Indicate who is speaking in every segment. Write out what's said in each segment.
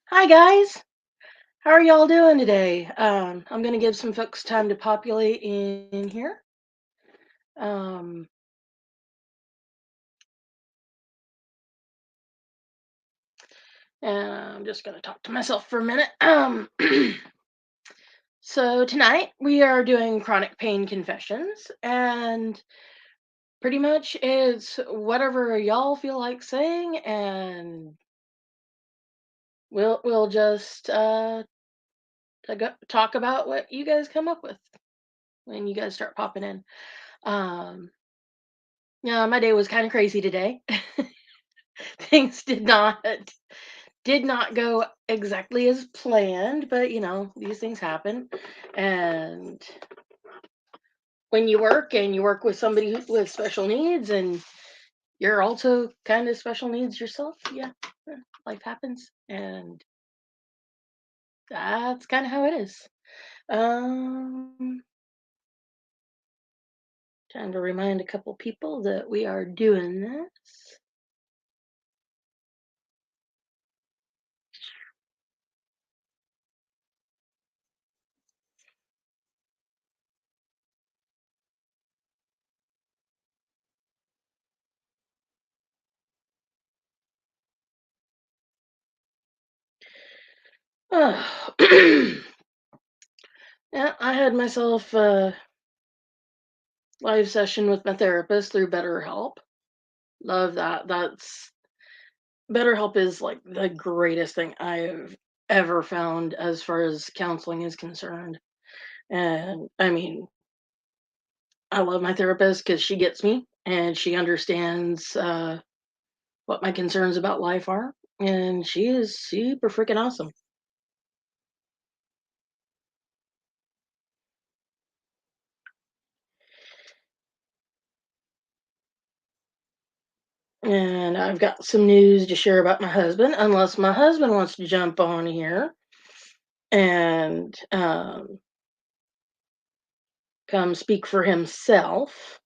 Speaker 1: Hi guys, how are y'all doing today? I'm gonna give some folks time to populate in here. Um, and I'm just gonna talk to myself for a minute. So tonight we are doing chronic pain confessions, and pretty much it's whatever y'all feel like saying, and we'll just talk about what you guys come up with when you guys start popping in. Um, yeah, my day was kind of crazy today. Things did not go exactly as planned, but these things happen. And when you work with somebody with special needs, and you're also kind of special needs yourself, yeah, life happens, and that's kind of how it is. Um, Trying to remind a couple people that we are doing this. Oh. Yeah, I had myself a live session with my therapist through BetterHelp. Love that. That's BetterHelp is like the greatest thing I've ever found as far as counseling is concerned. And I mean, I love my therapist because she gets me and she understands what my concerns about life are. And she is super freaking awesome. And I've got some news to share about my husband, unless my husband wants to jump on here and come speak for himself.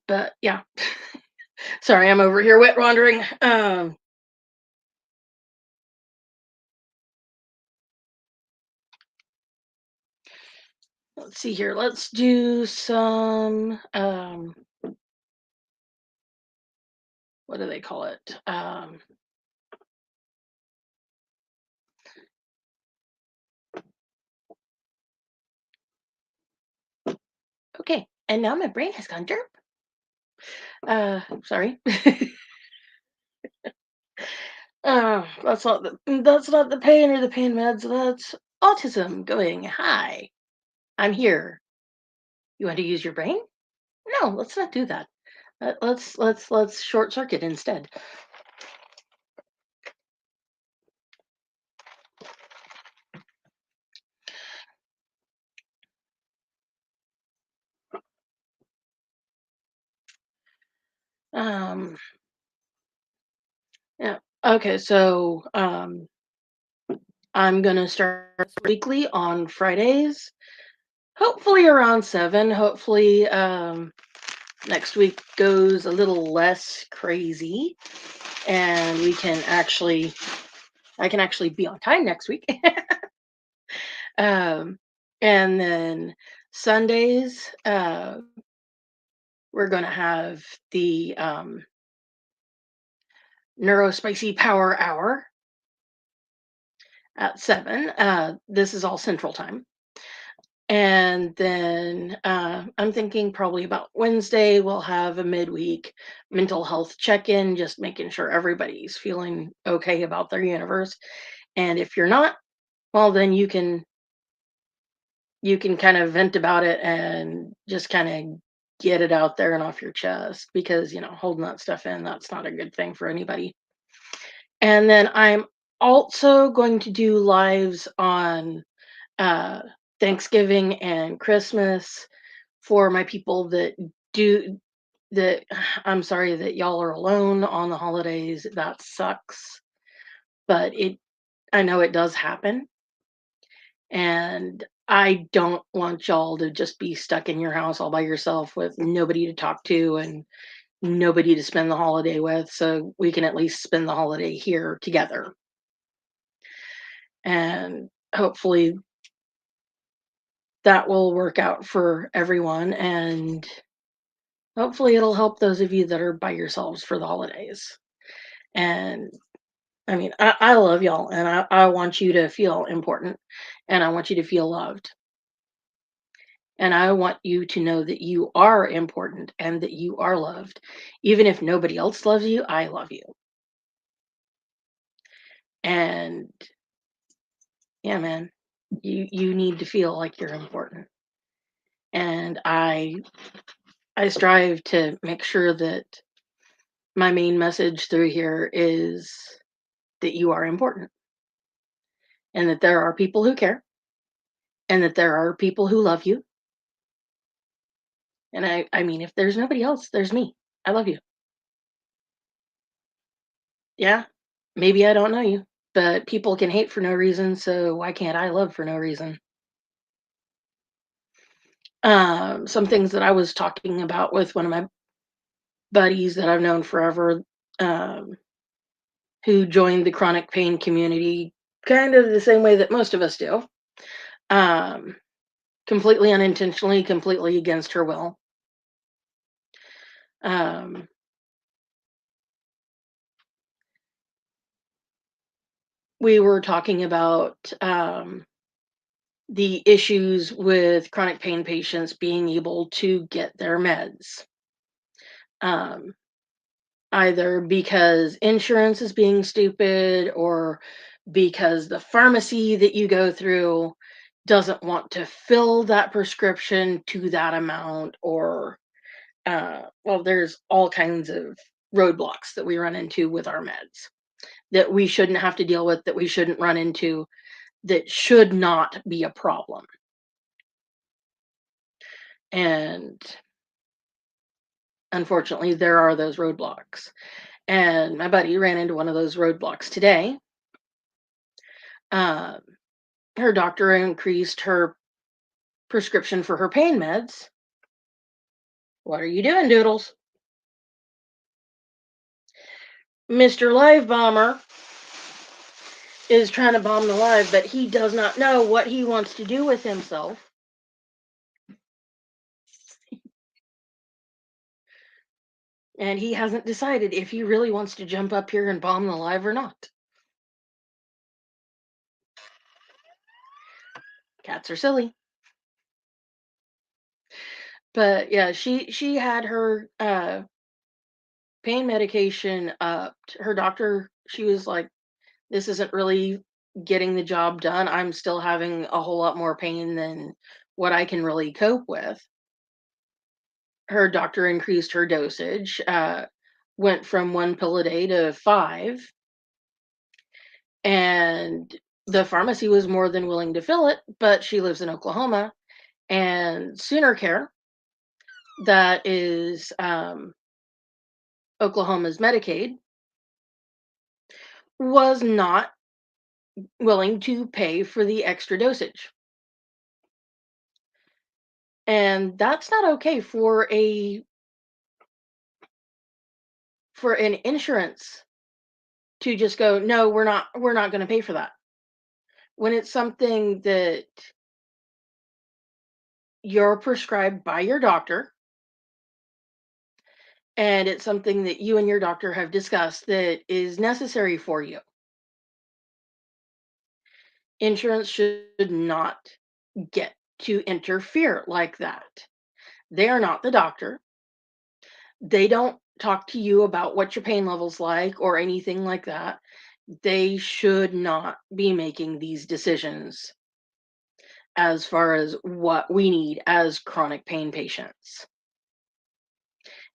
Speaker 1: But yeah, sorry, I'm over here wet wandering. Let's see here. Let's do some what do they call it? Okay. And now my brain has gone derp. Sorry. That's not the pain or the pain meds. That's autism going, "Hi, I'm here. You want to use your brain?" No, let's not do that. Let's short circuit instead. Um yeah. Okay, so I'm gonna start weekly on Fridays. Hopefully around 7. Hopefully, next week goes a little less crazy, and I can actually be on time next week. Um, and then Sundays, we're gonna have the Neurospicy Power Hour at 7. This is all Central Time. And then I'm thinking probably about Wednesday, we'll have a midweek mental health check in, just making sure everybody's feeling okay about their universe. And if you're not, well, then you can kind of vent about it and just kind of get it out there and off your chest because, holding that stuff in, that's not a good thing for anybody. And then I'm also going to do lives on uh, Thanksgiving and Christmas for my people that do that. I'm sorry that y'all are alone on the holidays. That sucks, but I know it does happen. And I don't want y'all to just be stuck in your house all by yourself with nobody to talk to and nobody to spend the holiday with. So we can at least spend the holiday here together. And hopefully that will work out for everyone. And hopefully it'll help those of you that are by yourselves for the holidays. And I mean, I love y'all and I want you to feel important and I want you to feel loved. And I want you to know that you are important and that you are loved. Even if nobody else loves you, I love you. And yeah, man, you need to feel like you're important. And I strive to make sure that my main message through here is that you are important and that there are people who care and that there are people who love you. And I mean, if there's nobody else, there's me. I love you. Yeah, maybe I don't know you, but people can hate for no reason, so why can't I love for no reason? Some things that I was talking about with one of my buddies that I've known forever, um, who joined the chronic pain community kind of the same way that most of us do, um, completely unintentionally, completely against her will. Um, we were talking about the issues with chronic pain patients being able to get their meds. Um, Either because insurance is being stupid or because the pharmacy that you go through doesn't want to fill that prescription to that amount, or well, there's all kinds of roadblocks that we run into with our meds that we shouldn't have to deal with, that we shouldn't run into, that should not be a problem. And unfortunately, there are those roadblocks. And my buddy ran into one of those roadblocks today. Um, Her doctor increased her prescription for her pain meds. What are you doing, Doodles? Mr. Live Bomber is trying to bomb the live, but he does not know what he wants to do with himself. And he hasn't decided if he really wants to jump up here and bomb the live or not. Cats are silly. But yeah, she had her pain medication upped. Her doctor, she was like, this isn't really getting the job done. I'm still having a whole lot more pain than what I can really cope with. Her doctor increased her dosage, went from one pill a day to five, and the pharmacy was more than willing to fill it. But she lives in Oklahoma, and Sooner Care, that is Oklahoma's Medicaid, was not willing to pay for the extra dosage. And that's not okay for an insurance to just go, no, we're not going to pay for that, when it's something that you're prescribed by your doctor and it's something that you and your doctor have discussed that is necessary for you. Insurance should not get to interfere like that. They are not the doctor. They don't talk to you about what your pain level's like or anything like that. They should not be making these decisions as far as what we need as chronic pain patients.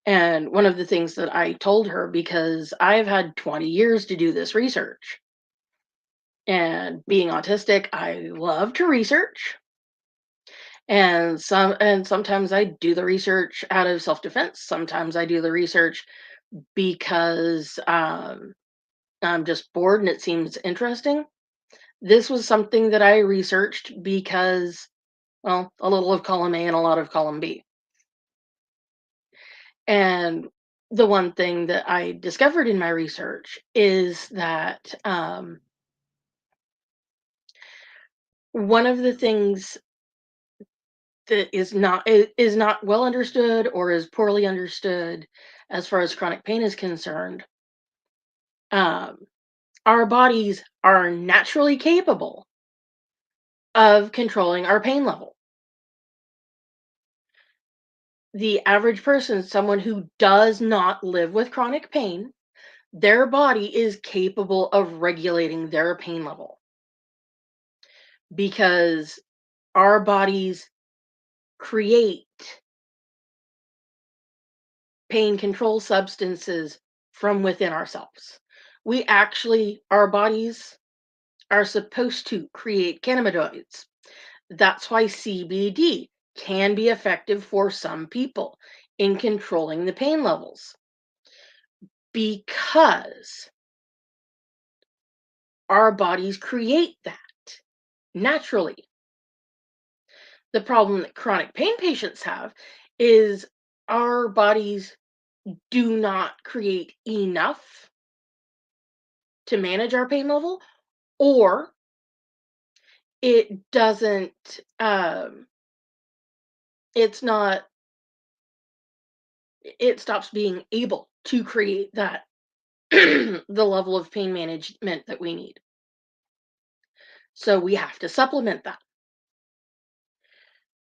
Speaker 1: And one of the things that I told her, because I've had 20 years to do this research, and being autistic, I love to research. And sometimes I do the research out of self-defense. Sometimes I do the research because I'm just bored and it seems interesting. This was something that I researched because, well, a little of column A and a lot of column B. And the one thing that I discovered in my research is that one of the things that is not well understood or is poorly understood as far as chronic pain is concerned, um, our bodies are naturally capable of controlling our pain level. The average person, someone who does not live with chronic pain, their body is capable of regulating their pain level because our bodies create pain control substances from within ourselves. Our bodies are supposed to create cannabinoids. That's why CBD can be effective for some people in controlling the pain levels because our bodies create that naturally. The problem that chronic pain patients have is our bodies do not create enough to manage our pain level, or it doesn't it's not it stops being able to create that the level of pain management that we need. So we have to supplement that.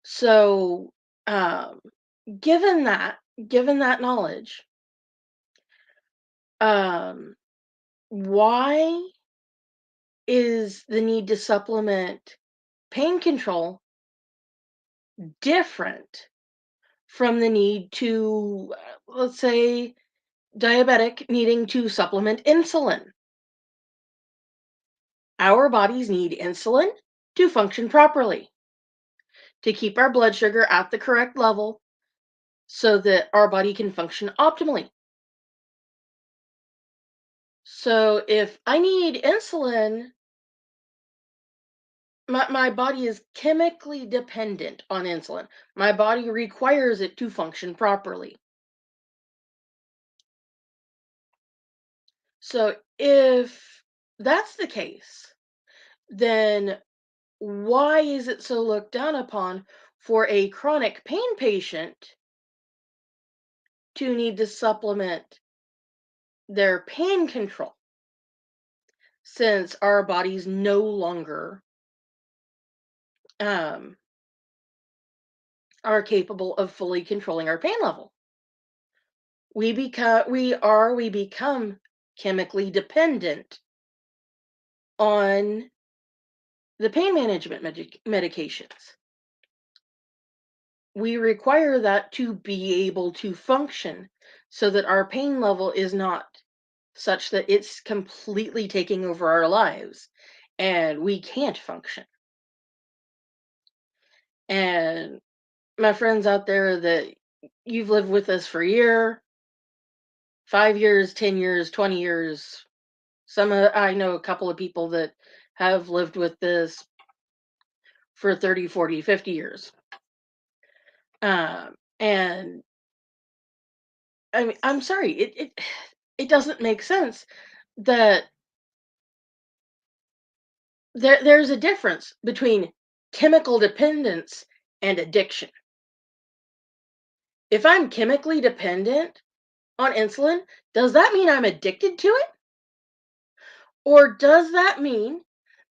Speaker 1: So um given that given that knowledge, um why is the need to supplement pain control different from the need to, let's say, diabetic needing to supplement insulin? Our bodies need insulin to function properly, to keep our blood sugar at the correct level so that our body can function optimally. So if I need insulin, my body is chemically dependent on insulin. My body requires it to function properly. So if that's the case, then why is it so looked down upon for a chronic pain patient to need to supplement their pain control since our bodies no longer um, are capable of fully controlling our pain level? We become chemically dependent on the pain management medications. We require that to be able to function so that our pain level is not such that it's completely taking over our lives and we can't function. And my friends out there that you've lived with us for a year, 5 years, 10 years, 20 years, I know a couple of people that have lived with this for 30, 40, 50 years. And I mean, I'm sorry, it doesn't make sense that there's a difference between chemical dependence and addiction. If I'm chemically dependent on insulin, does that mean I'm addicted to it? Or does that mean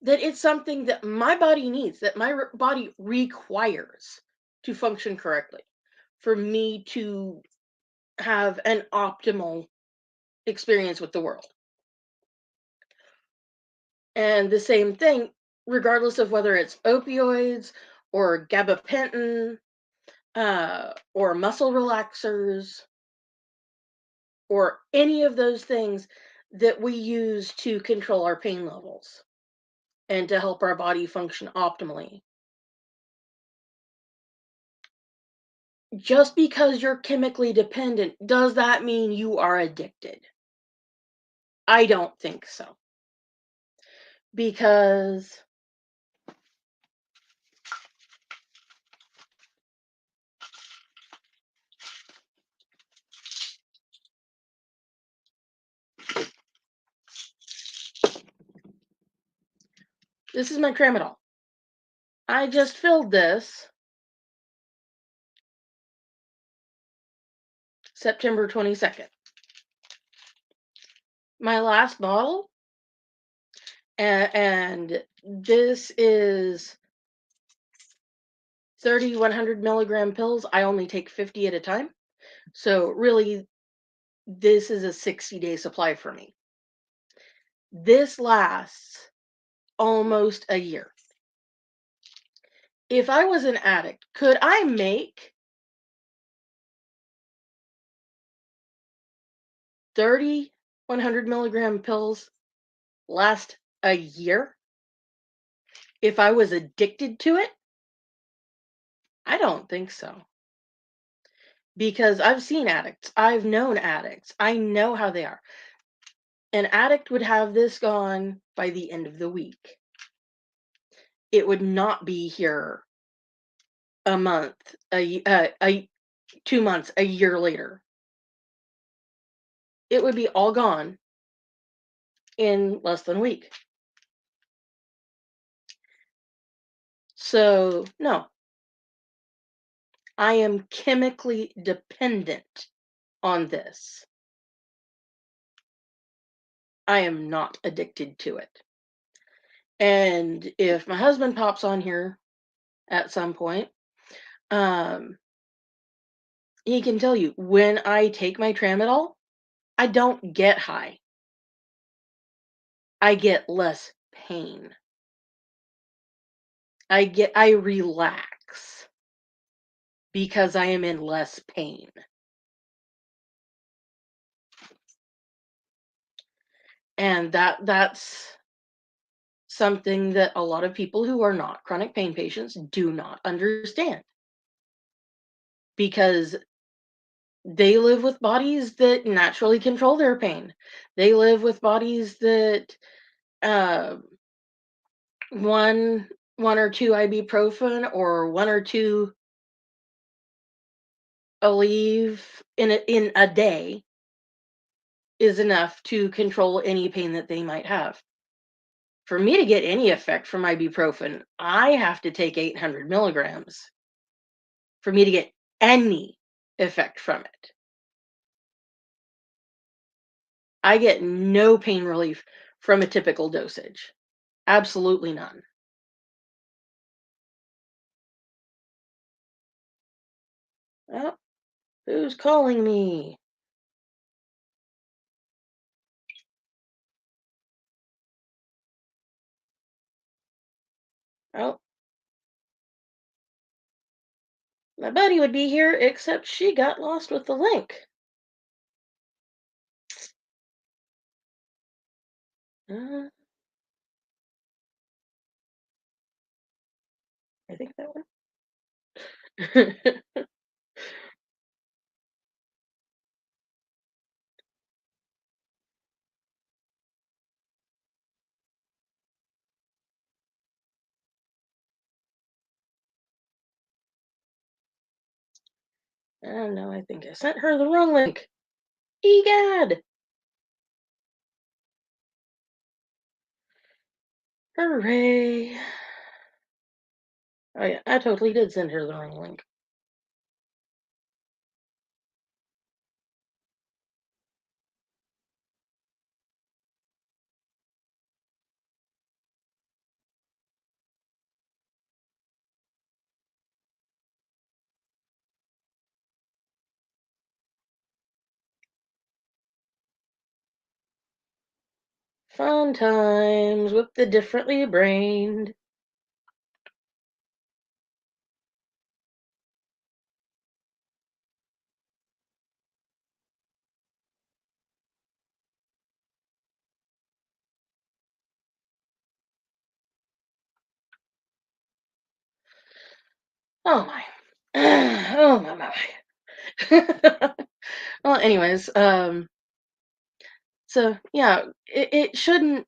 Speaker 1: that it's something that my body needs, that my body requires to function correctly for me to have an optimal experience with the world? And the same thing, regardless of whether it's opioids or gabapentin, or muscle relaxers, or any of those things that we use to control our pain levels and to help our body function optimally. Just because you're chemically dependent, does that mean you are addicted? I don't think so. Because this is my tramadol. I just filled this September 22nd. My last bottle, and this is 100 milligram pills. I only take 50 at a time. So really, this is a 60-day supply for me. This lasts almost a year. If I was an addict, could I make 30 100 milligram pills last a year? If I was addicted to it? I don't think so. Because I've seen addicts, I've known addicts, I know how they are. An addict would have this gone by the end of the week. It would not be here a month, 2 months, a year later. It would be all gone in less than a week. So, no, I am chemically dependent on this. I am not addicted to it. And if my husband pops on here at some point, um, he can tell you when I take my tramadol, I don't get high. I get less pain. I relax because I am in less pain. And that's something that a lot of people who are not chronic pain patients do not understand, because they live with bodies that naturally control their pain. They live with bodies that uh, one or two ibuprofen or one or two Aleve in a day is enough to control any pain that they might have. For me to get any effect from ibuprofen, I have to take 800 milligrams for me to get any effect from it. I get no pain relief from a typical dosage. Absolutely none. Oh, who's calling me? Oh, my buddy would be here, except she got lost with the link. Uh, I think that one. Oh no, I think I sent her the wrong link. Egad! Hooray! Oh yeah, I totally did send her the wrong link. Fun times with the differently brained. Oh my. Oh my. Well, anyways, so yeah, it shouldn't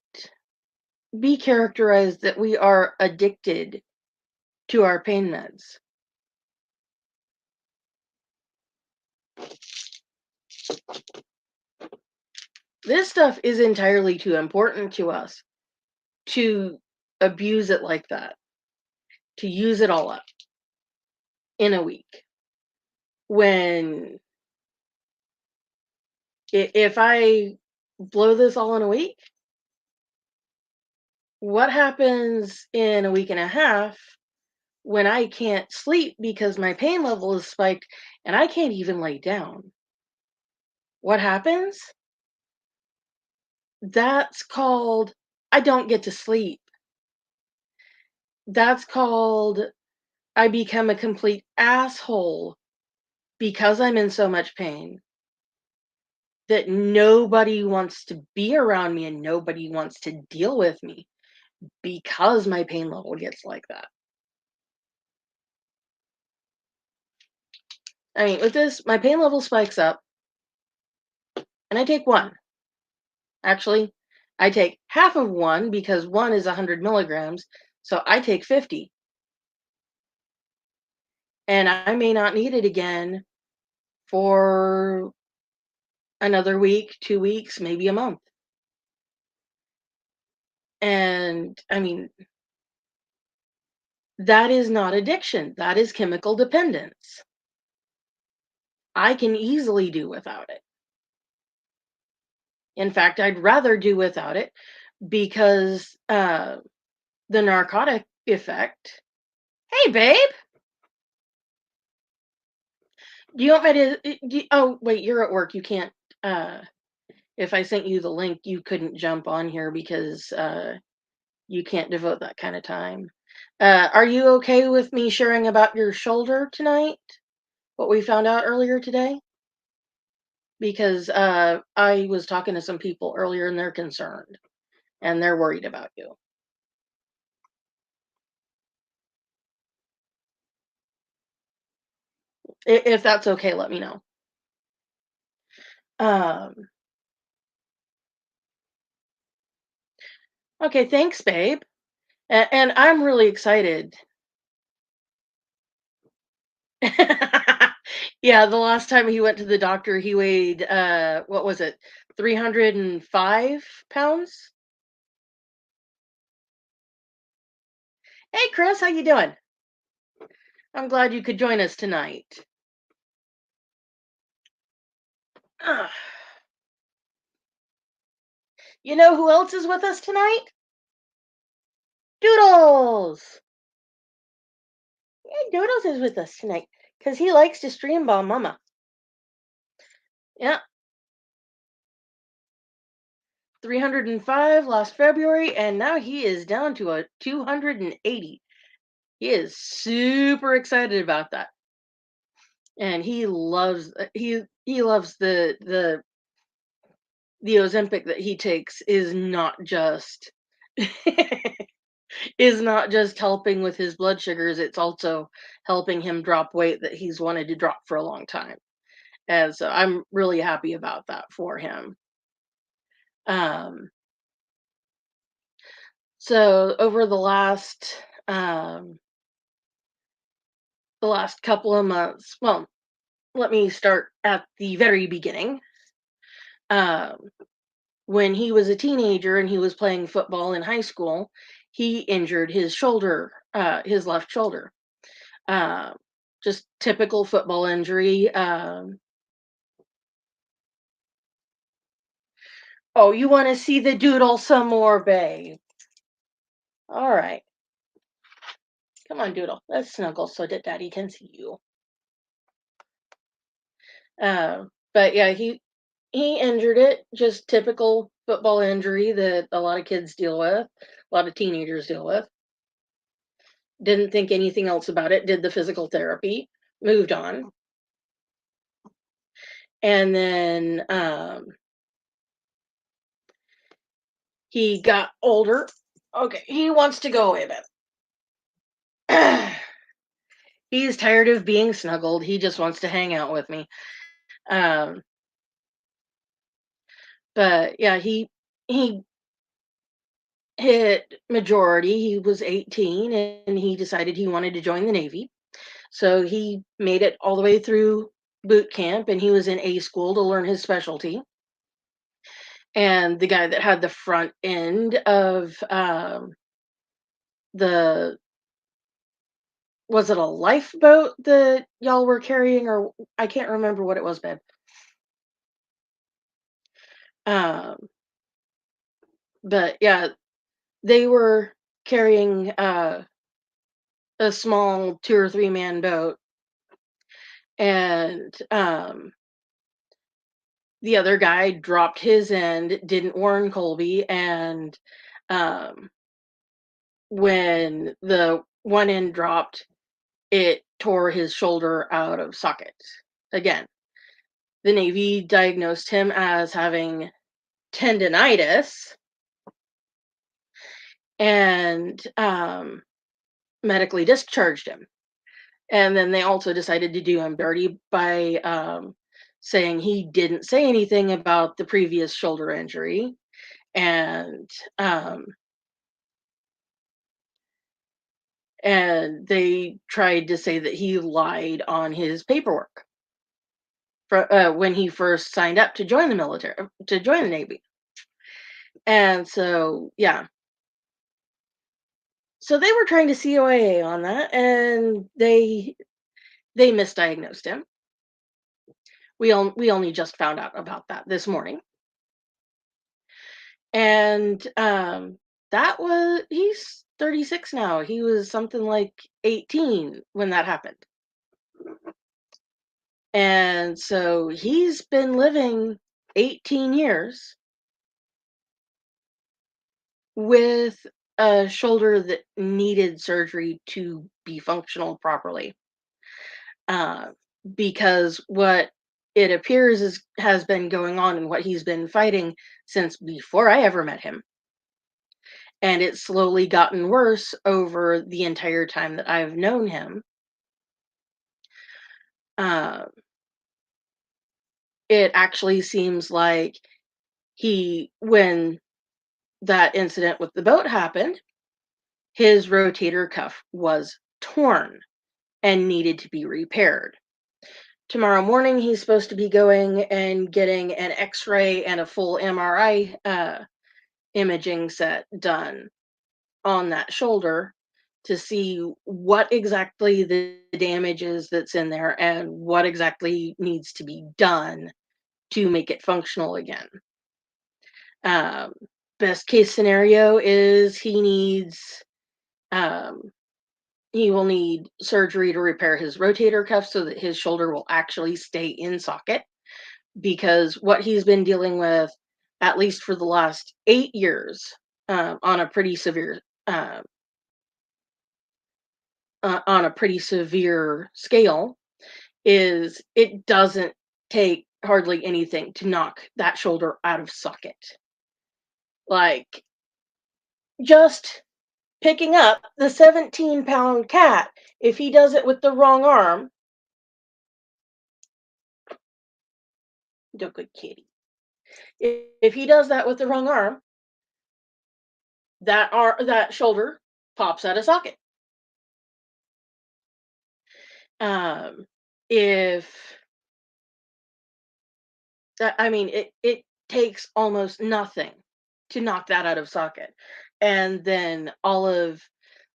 Speaker 1: be characterized that we are addicted to our pain meds. This stuff is entirely too important to us to abuse it like that, to use it all up in a week. When if I blow this all in a week, what happens in a week and a half when I can't sleep because my pain level is spiked and I can't even lay down? What happens? That's called I don't get to sleep. That's called I become a complete asshole because I'm in so much pain that nobody wants to be around me and nobody wants to deal with me because my pain level gets like that. I mean, with this, my pain level spikes up and I take one. Actually, I take half of one because one is 100 milligrams. So I take 50 and I may not need it again for another week, 2 weeks, maybe a month. And I mean, that is not addiction. That is chemical dependence. I can easily do without it. In fact, I'd rather do without it because the narcotic effect. Hey, babe, do you want me to? Oh, wait, you're at work. You can't. Uh, if I sent you the link, you couldn't jump on here because you can't devote that kind of time. Are you okay with me sharing about your shoulder tonight? What we found out earlier today? Because I was talking to some people earlier and they're concerned and they're worried about you. If that's okay, let me know. Um, okay, thanks, babe. And I'm really excited. Yeah, the last time he went to the doctor, he weighed what was it? 305 pounds. Hey, Chris, how you doing? I'm glad you could join us tonight. Ah, you know who else is with us tonight? Doodles. Yeah, Doodles is with us tonight because he likes to stream ball Mama. Yeah, 305 last February, and now he is down to a 280. He is super excited about that, and he loves he loves the Ozempic that he takes is not just helping with his blood sugars. It's also helping him drop weight that he's wanted to drop for a long time, and so I'm really happy about that for him. Um, so over um, the last couple of months, well, let me start at the very beginning. Um, when he was a teenager and he was playing football in high school, he injured his shoulder, his left shoulder. Uh, just typical football injury. Oh, you want to see the doodle some more, babe? All right, come on, doodle. Let's snuggle so that daddy can see you. But yeah, he injured it. Just typical football injury that a lot of kids deal with, a lot of teenagers deal with. Didn't think anything else about it, did the physical therapy, moved on. And then he got older. Okay, he wants to go away a bit. He's tired of being snuggled. He just wants to hang out with me. Um, but yeah, he hit majority. He was 18 and he decided he wanted to join the Navy. So he made it all the way through boot camp and he was in A school to learn his specialty. And the guy that had the front end of the was it a lifeboat that y'all were carrying, or I can't remember what it was, babe. Um, but yeah, they were carrying a small 2 or 3 man boat, and the other guy dropped his end, didn't warn Colby, and um, when the one end dropped, it tore his shoulder out of socket. Again, the Navy diagnosed him as having tendonitis and medically discharged him. And then they also decided to do him dirty by saying he didn't say anything about the previous shoulder injury. And um, and they tried to say that he lied on his paperwork when he first signed up to join the military, to join the Navy. And so, yeah, so they were trying to COA on that, and they misdiagnosed him. We only just found out about that this morning, and that was he's 36 now. He was something like 18 when that happened, and so he's been living 18 years with a shoulder that needed surgery to be functional properly. Uh, because what it appears is has been going on and what he's been fighting since before I ever met him. And it's slowly gotten worse over the entire time that I've known him. Uh, it actually seems like when that incident with the boat happened, his rotator cuff was torn and needed to be repaired. Tomorrow morning, he's supposed to be going and getting an x ray and a full MRI imaging set done on that shoulder to see what exactly the damage is that's in there and what exactly needs to be done to make it functional again. Um, Best case scenario is um, he will need surgery to repair his rotator cuff so that his shoulder will actually stay in socket, because what he's been dealing with, at least for the last 8 years, on a pretty severe uh, on a pretty severe scale, is it doesn't take hardly anything to knock that shoulder out of socket. Like just picking up the 17-pound cat, if he does it with the wrong arm, do good kitty. If he does that with the wrong arm, that shoulder pops out of socket. If I mean, it takes almost nothing to knock that out of socket, and then all of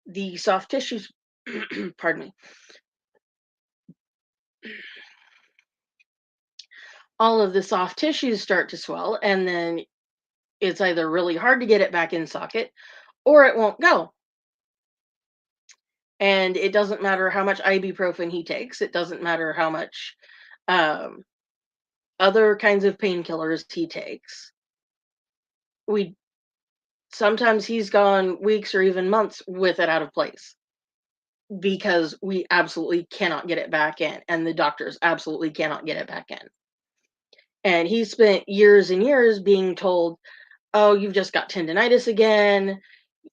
Speaker 1: the soft tissues, pardon me, all of the soft tissues start to swell, and then it's either really hard to get it back in socket, or it won't go. And it doesn't matter how much ibuprofen he takes. It doesn't matter how much um, other kinds of painkillers he takes. We sometimes he's gone weeks or even months with it out of place because we absolutely cannot get it back in, and the doctors absolutely cannot get it back in. And he spent years and years being told, "Oh, you've just got tendonitis again.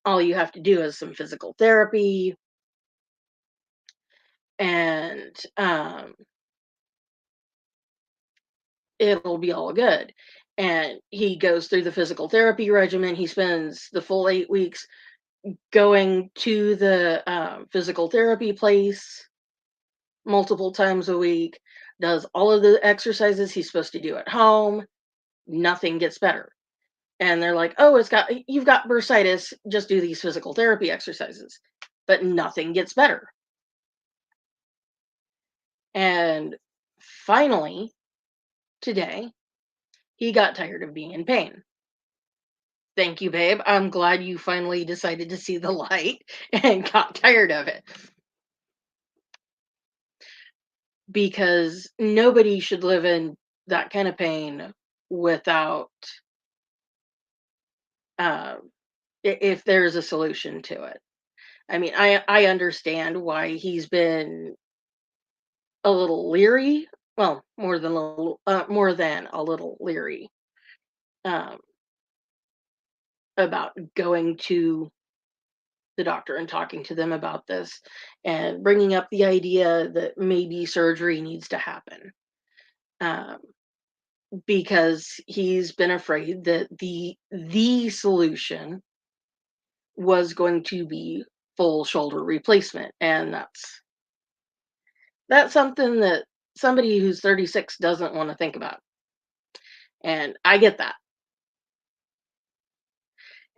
Speaker 1: All you have to do is some physical therapy, and it'll be all good." And he goes through the physical therapy regimen. He spends the full 8 weeks going to the physical therapy place multiple times a week, does all of the exercises he's supposed to do at home. Nothing gets better. And they're like, "Oh, you've got bursitis, just do these physical therapy exercises." But nothing gets better. And finally, today, he got tired of being in pain. "Thank you, babe. I'm glad you finally decided to see the light and got tired of it." Because nobody should live in that kind of pain without, uh, if there's a solution to it. I mean, I understand why he's been a little leery. Well, more than a little leery, um, about going to the doctor and talking to them about this, and bringing up the idea that maybe surgery needs to happen. Um, because he's been afraid that the solution was going to be full shoulder replacement, and that's something that somebody who's 36 doesn't want to think about, and I get that.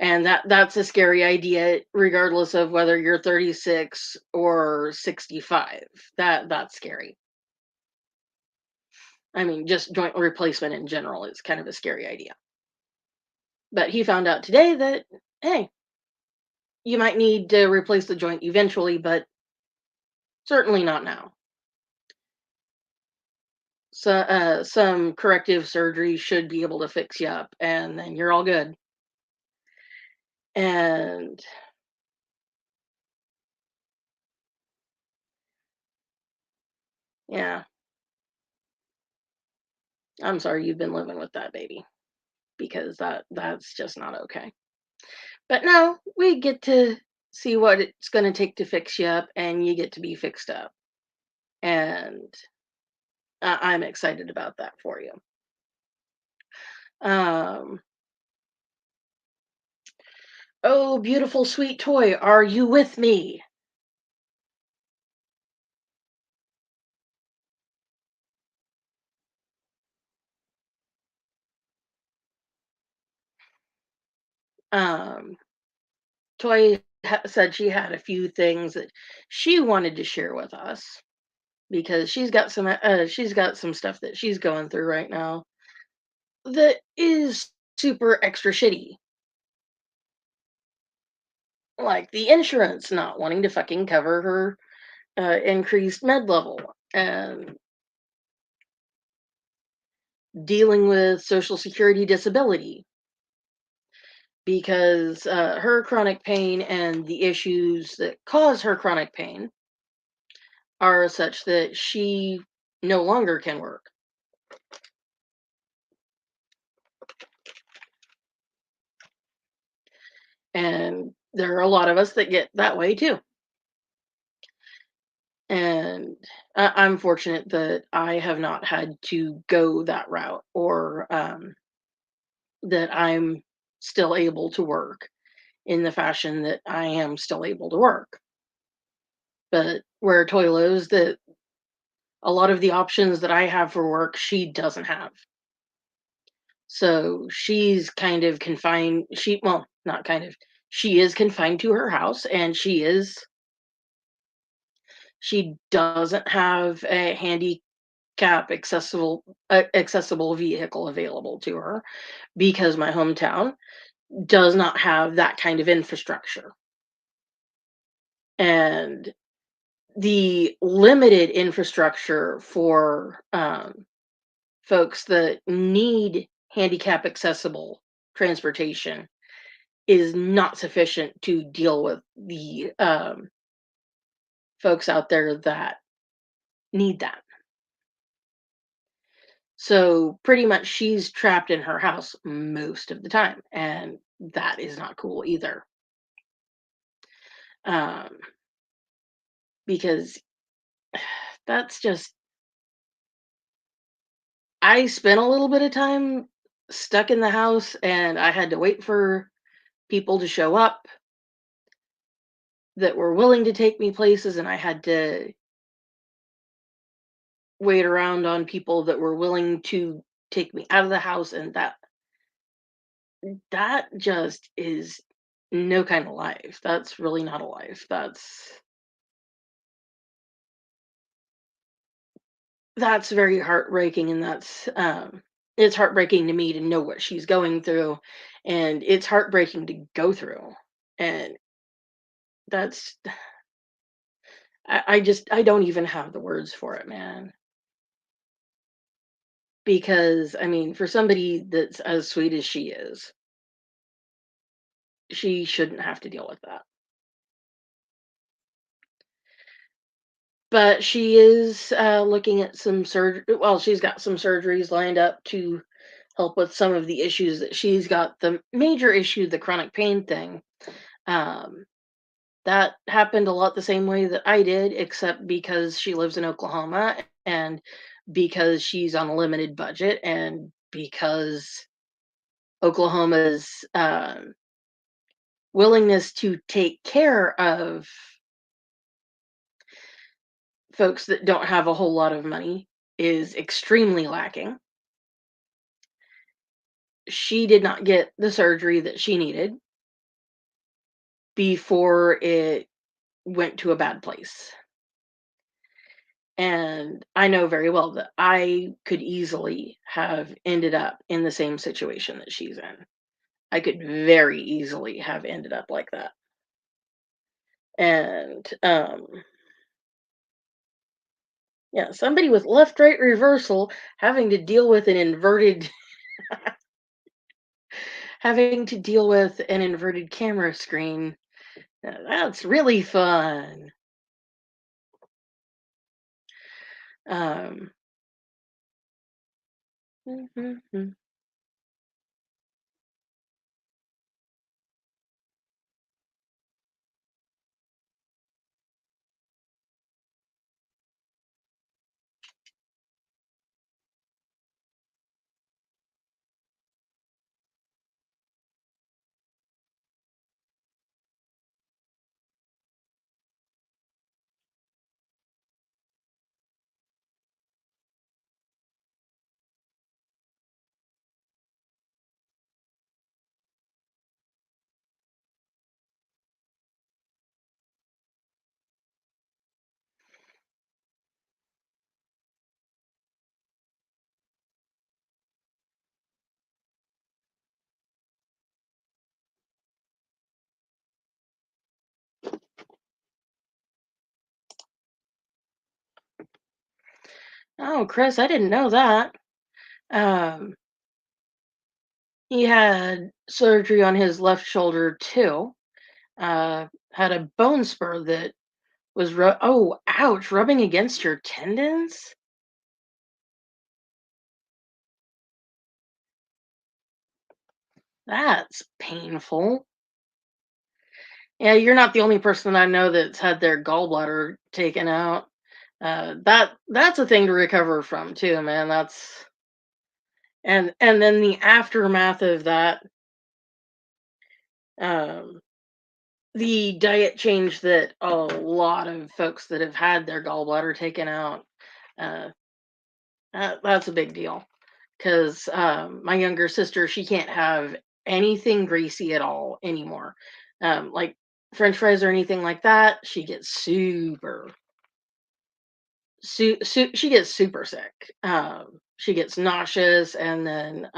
Speaker 1: And that's a scary idea regardless of whether you're 36 or 65. That's scary. I mean, just joint replacement in general is kind of a scary idea. But he found out today that, hey, you might need to replace the joint eventually, but certainly not now. So, some corrective surgery should be able to fix you up, and then you're all good. And yeah, I'm sorry you've been living with that baby, because that's just not okay. But no, we get to see what it's going to take to fix you up, and you get to be fixed up. And I'm excited about that for you. Um, oh, beautiful, sweet toy, are you with me? Um, Toy said she had a few things that she wanted to share with us because she's got some stuff that she's going through right now that is super extra shitty, like the insurance not wanting to fucking cover her increased med level, and dealing with social security disability because her chronic pain and the issues that cause her chronic pain are such that she no longer can work. And there are a lot of us that get that way too. And I'm fortunate that I have not had to go that route, or that I'm still able to work in the fashion that I am still able to work. But where Toy lives, that a lot of the options that I have for work, she doesn't have. So she's kind of confined. Well, not kind of. She is confined to her house, and she doesn't have a accessible vehicle available to her because my hometown does not have that kind of infrastructure. And the limited infrastructure for folks that need handicap accessible transportation is not sufficient to deal with the folks out there that need that. So pretty much she's trapped in her house most of the time, and that is not cool either. Um, because that's just, I spent a little bit of time stuck in the house and I had to wait for people to show up that were willing to take me places, and I had to wait around on people that were willing to take me out of the house, and that just is no kind of life. That's really not a life. That's very heartbreaking, and it's heartbreaking to me to know what she's going through, and it's heartbreaking to go through. And that's I don't even have the words for it, man. Because I mean, for somebody that's as sweet as she is, she shouldn't have to deal with that. But she is looking at some surgery. Well, she's got some surgeries lined up to help with some of the issues that she's got. The major issue, the chronic pain thing, um, that happened a lot the same way that I did, except because she lives in Oklahoma and because she's on a limited budget and because Oklahoma's willingness to take care of folks that don't have a whole lot of money is extremely lacking. She did not get the surgery that she needed before it went to a bad place. And I know very well that I could easily have ended up in the same situation that she's in. I could very easily have ended up like that. And yeah, somebody with left right reversal having to deal with an inverted having to deal with an inverted camera screen. That's really fun. Um, mhm. Oh, Chris, I didn't know that. Um, he had surgery on his left shoulder too. Had a bone spur that was oh, ouch, rubbing against your tendons. That's painful. Yeah, you're not the only person I know that's had their gallbladder taken out. That's a thing to recover from too, man. That's and then the aftermath of that, um, the diet change that a lot of folks that have had their gallbladder taken out, uh, that's a big deal. Because my younger sister, she can't have anything greasy at all anymore, like French fries or anything like that. She gets she gets super sick. She gets nauseous, and then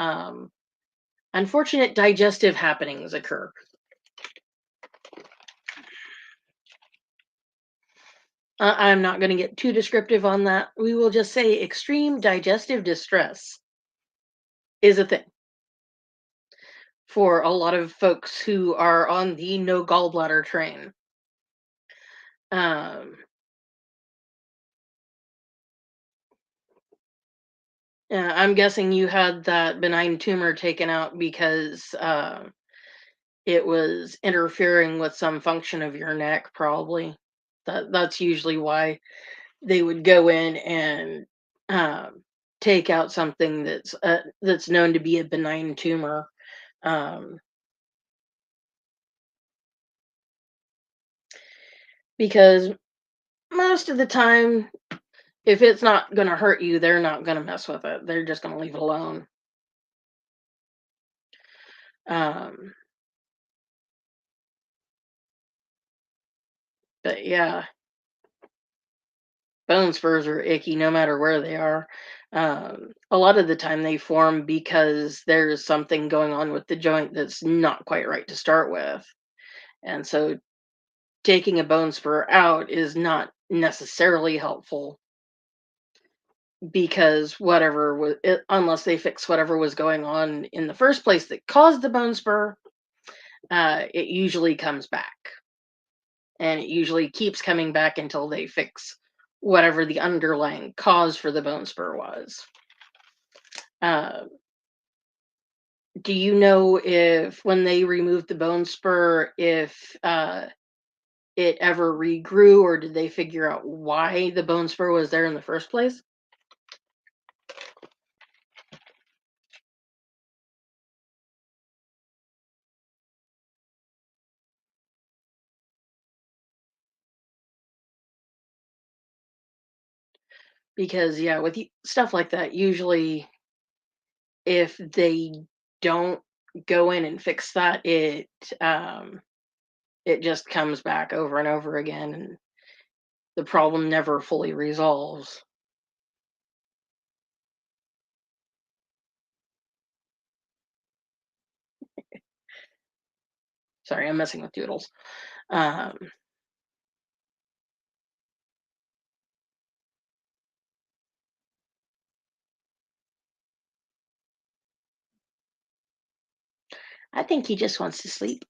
Speaker 1: unfortunate digestive happenings occur. I'm not going to get too descriptive on that. We will just say extreme digestive distress is a thing. for a lot of folks who are on the no gallbladder train. Um, I'm guessing you had that benign tumor taken out because it was interfering with some function of your neck, probably. That's usually why they would go in and um, take out something that's known to be a benign tumor. Um, because most of the time, if it's not going to hurt you, they're not going to mess with it. They're just going to leave it alone. Um, but yeah, bone spurs are icky no matter where they are. A lot of the time they form because there's something going on with the joint that's not quite right to start with. And so taking a bone spur out is not necessarily helpful because whatever was, unless they fix whatever was going on in the first place that caused the bone spur, it usually comes back. And it usually keeps coming back until they fix whatever the underlying cause for the bone spur was. Uh, do you know if when they removed the bone spur, if it ever regrew, or did they figure out why the bone spur was there in the first place? Because yeah, with stuff like that, usually if they don't go in and fix that, um, it just comes back over and over again, and the problem never fully resolves. Sorry, I'm messing with Doodles. Um, I think he just wants to sleep.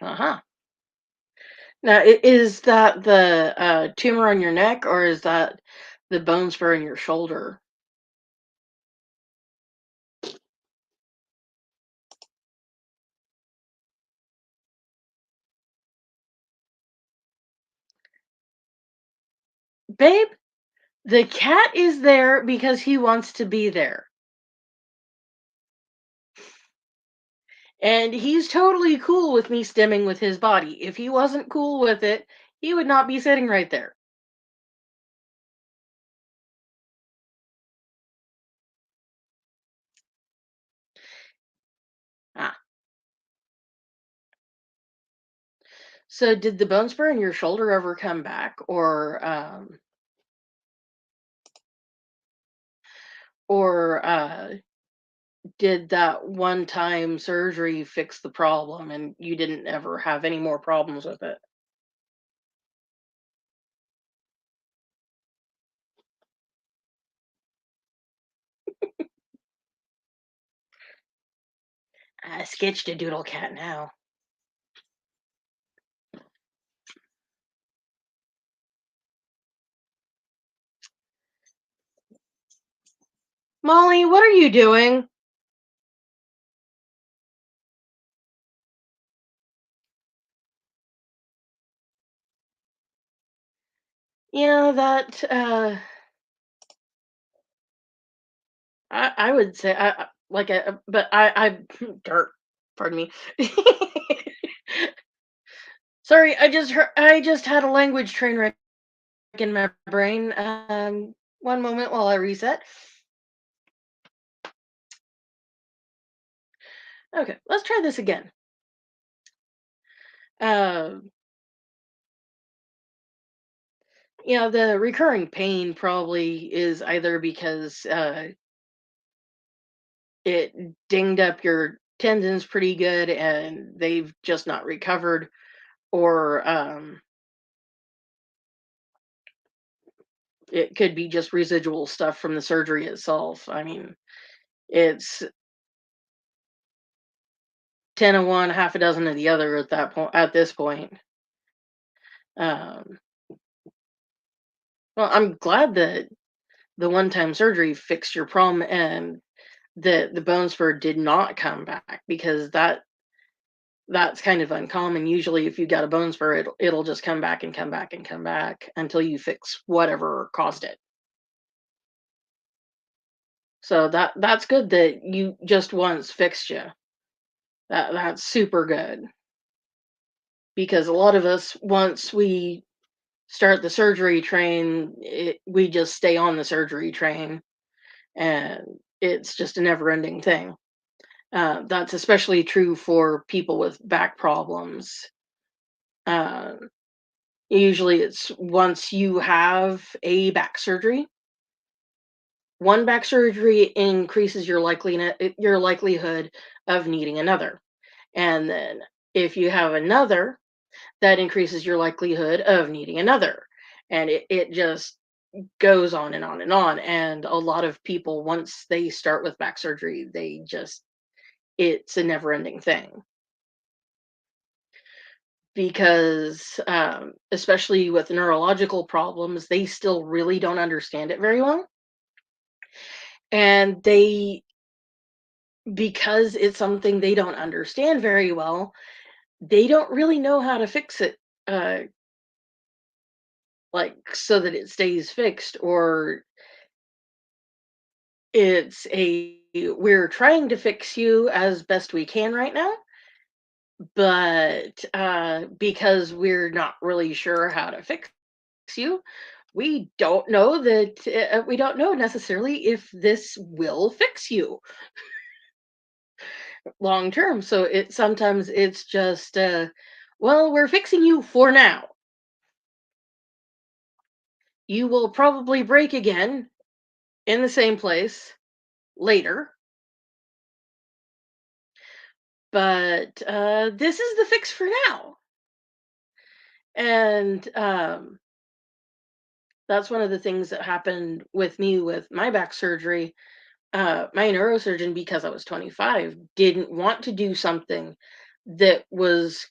Speaker 1: Uh-huh. Now, is that the tumor on your neck, or is that the bone spur in your shoulder? Babe, the cat is there because he wants to be there. And he's totally cool with me stimming with his body. If he wasn't cool with it, he would not be sitting right there. Ah. So did the bone spur in your shoulder ever come back, or did that one time surgery fix the problem and you didn't ever have any more problems with it? I sketched a doodle cat now. Molly, what are you doing? You know that I would say like a but I dirt. Pardon me. Sorry, I just had a language train wreck in my brain. One moment while I reset. Okay, let's try this again. Um, the recurring pain probably is either because it dinged up your tendons pretty good and they've just not recovered, or It could be just residual stuff from the surgery itself. I mean, it's 10 of one, half a dozen of the other at this point. Um, well, I'm glad that the one-time surgery fixed your problem and that the bone spur did not come back, because that's kind of uncommon. Usually if you got a bone spur, it'll just come back and come back and come back until you fix whatever caused it. So that's good that you just once fixed you. That's super good, because a lot of us, once we start the surgery train, we just stay on the surgery train, and it's just a never-ending thing. That's especially true for people with back problems. Uh, Usually, it's once you have a back surgery, one back surgery increases your likelihood of needing another, and then if you have another, that increases your likelihood of needing another, and it just goes on and on and on. And a lot of people, once they start with back surgery, it's a never ending thing, because especially with neurological problems, they still really don't understand it very well. And because it's something they don't understand very well, they don't really know how to fix it, uh, like, so that it stays fixed, or it's a, we're trying to fix you as best we can right now, but because we're not really sure how to fix you, we don't know necessarily if this will fix you long term. So it sometimes it's just, well, we're fixing you for now. You will probably break again in the same place later, but this is the fix for now. And that's one of the things that happened with me with my back surgery. My neurosurgeon, because I was 25, didn't want to do something that was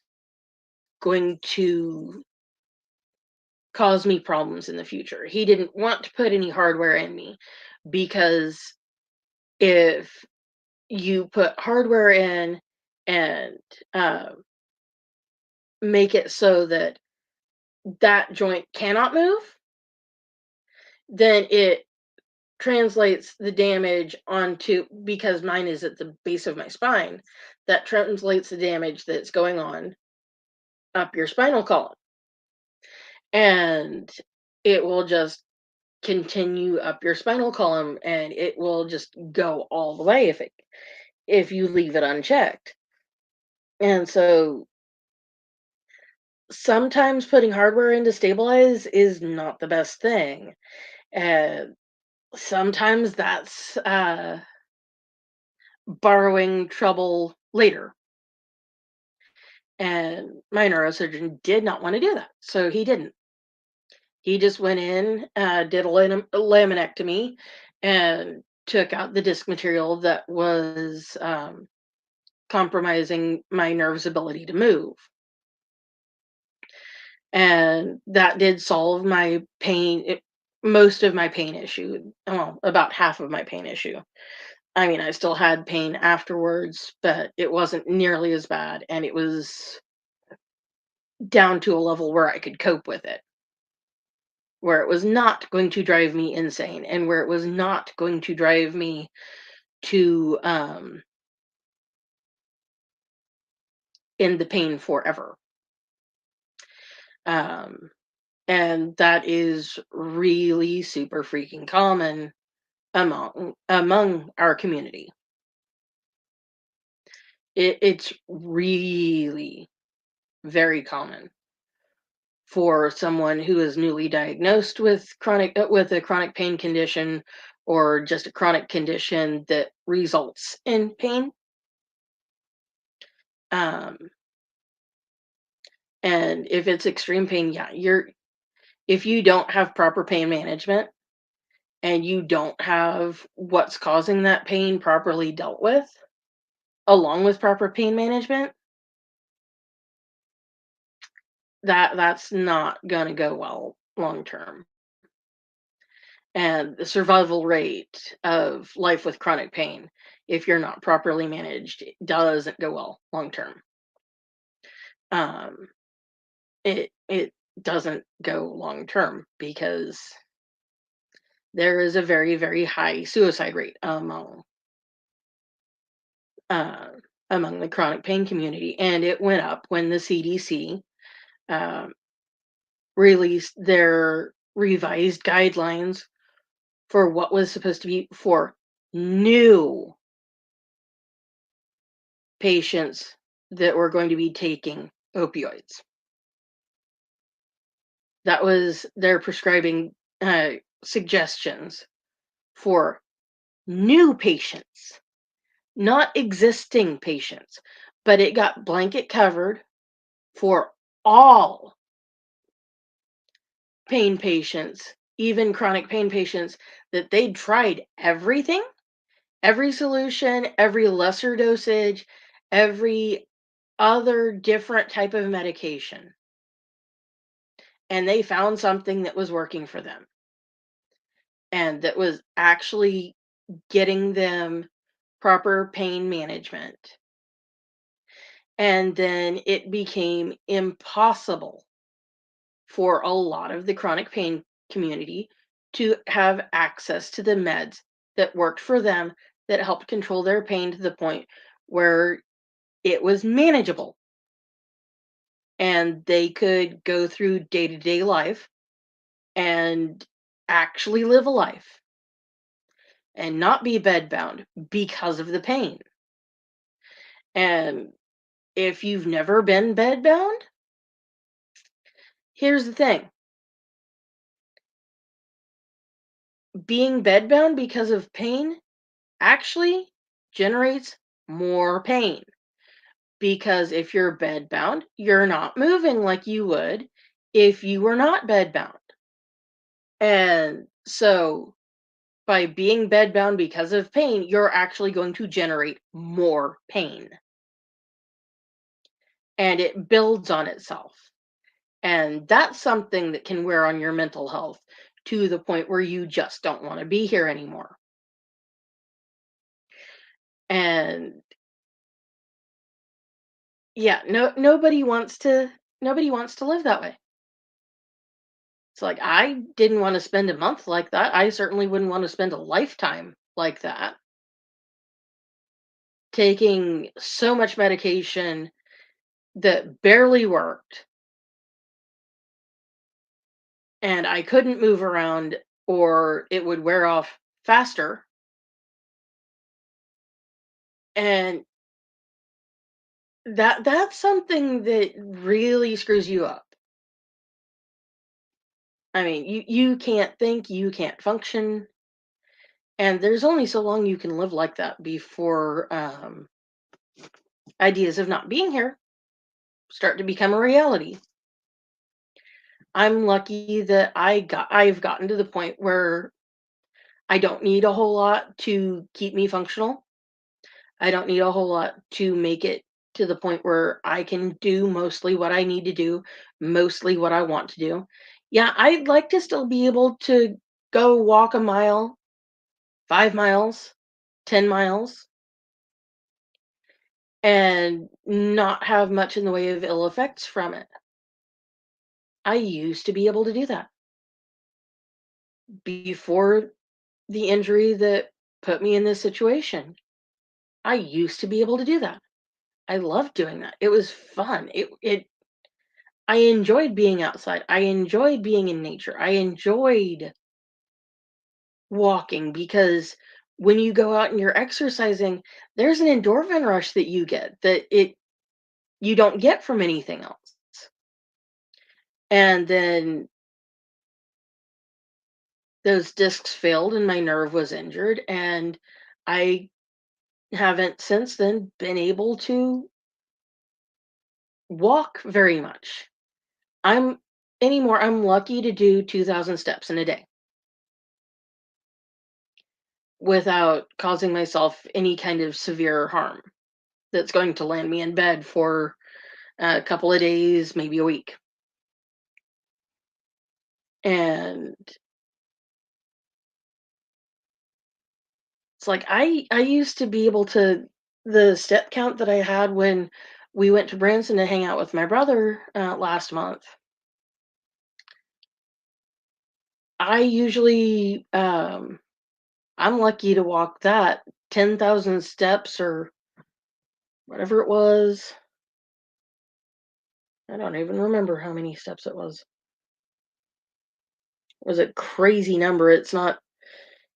Speaker 1: going to cause me problems in the future. He didn't want to put any hardware in me, because if you put hardware in and uh, make it so that that joint cannot move, then it translates the damage onto, because mine is at the base of my spine, that translates the damage that's going on up your spinal column, and it will just continue up your spinal column, and it will just go all the way if you leave it unchecked. And so sometimes putting hardware in to stabilize is not the best thing, and sometimes that's borrowing trouble later. And my neurosurgeon did not want to do that, so he didn't. He just went in, did a laminectomy, and took out the disc material that was compromising my nerve's ability to move. And that did solve my most of my pain issue. Well, about half of my pain issue. I mean, I still had pain afterwards, but it wasn't nearly as bad, and it was down to a level where I could cope with it, where it was not going to drive me insane, and where it was not going to drive me to end the pain forever. Um, and that is really super freaking common among our community. It's really very common for someone who is newly diagnosed with a chronic pain condition, or just a chronic condition that results in pain. Um, and if it's extreme pain, yeah, If you don't have proper pain management and you don't have what's causing that pain properly dealt with, along with proper pain management, that's not gonna go well long term. And the survival rate of life with chronic pain, if you're not properly managed, it doesn't go well long term. Um, it doesn't go long term because there is a very, very high suicide rate uh, among the chronic pain community, and it went up when the CDC um, released their revised guidelines for what was supposed to be for new patients that were going to be taking opioids. That was their prescribing suggestions for new patients, not existing patients, but it got blanket covered for all pain patients, even chronic pain patients, that they'd tried everything, every solution, every lesser dosage, every other different type of medication, and they found something that was working for them and that was actually getting them proper pain management. And then it became impossible for a lot of the chronic pain community to have access to the meds that worked for them, that helped control their pain to the point where it was manageable and they could go through day-to-day life and actually live a life and not be bedbound because of the pain. And if you've never been bedbound, here's the thing. Being bedbound because of pain actually generates more pain, because if you're bedbound, you're not moving like you would if you were not bedbound. And so by being bedbound because of pain, you're actually going to generate more pain and it builds on itself. And that's something that can wear on your mental health to the point where you just don't want to be here anymore. And yeah, nobody wants to live that way. It's like I didn't want to spend a month like that. I certainly wouldn't want to spend a lifetime like that, taking so much medication that barely worked and I couldn't move around or it would wear off faster. And that's something that really screws you up. I mean, you can't think, you can't function, and there's only so long you can live like that before ideas of not being here start to become a reality. I'm lucky that I've gotten to the point where I don't need a whole lot to keep me functional. I don't need a whole lot to make it to the point where I can do mostly what I need to do, mostly what I want to do. Yeah, I'd like to still be able to go walk a mile, 5 miles, 10 miles, and not have much in the way of ill effects from it. I used to be able to do that before the injury that put me in this situation. I used to be able to do that. I loved doing that. It was fun. It I enjoyed being outside. I enjoyed being in nature. I enjoyed walking because when you go out and you're exercising, there's an endorphin rush that you get that it you don't get from anything else. And then those discs failed and my nerve was injured and I haven't since then been able to walk very much. I'm anymore. I'm lucky to do 2,000 steps in a day without causing myself any kind of severe harm that's going to land me in bed for a couple of days, maybe a week. And it's like I used to be able to the step count that I had when we went to Branson to hang out with my brother last month. I usually I'm lucky to walk that 10,000 steps or whatever it was. I don't even remember how many steps it was. It was a crazy number. It's not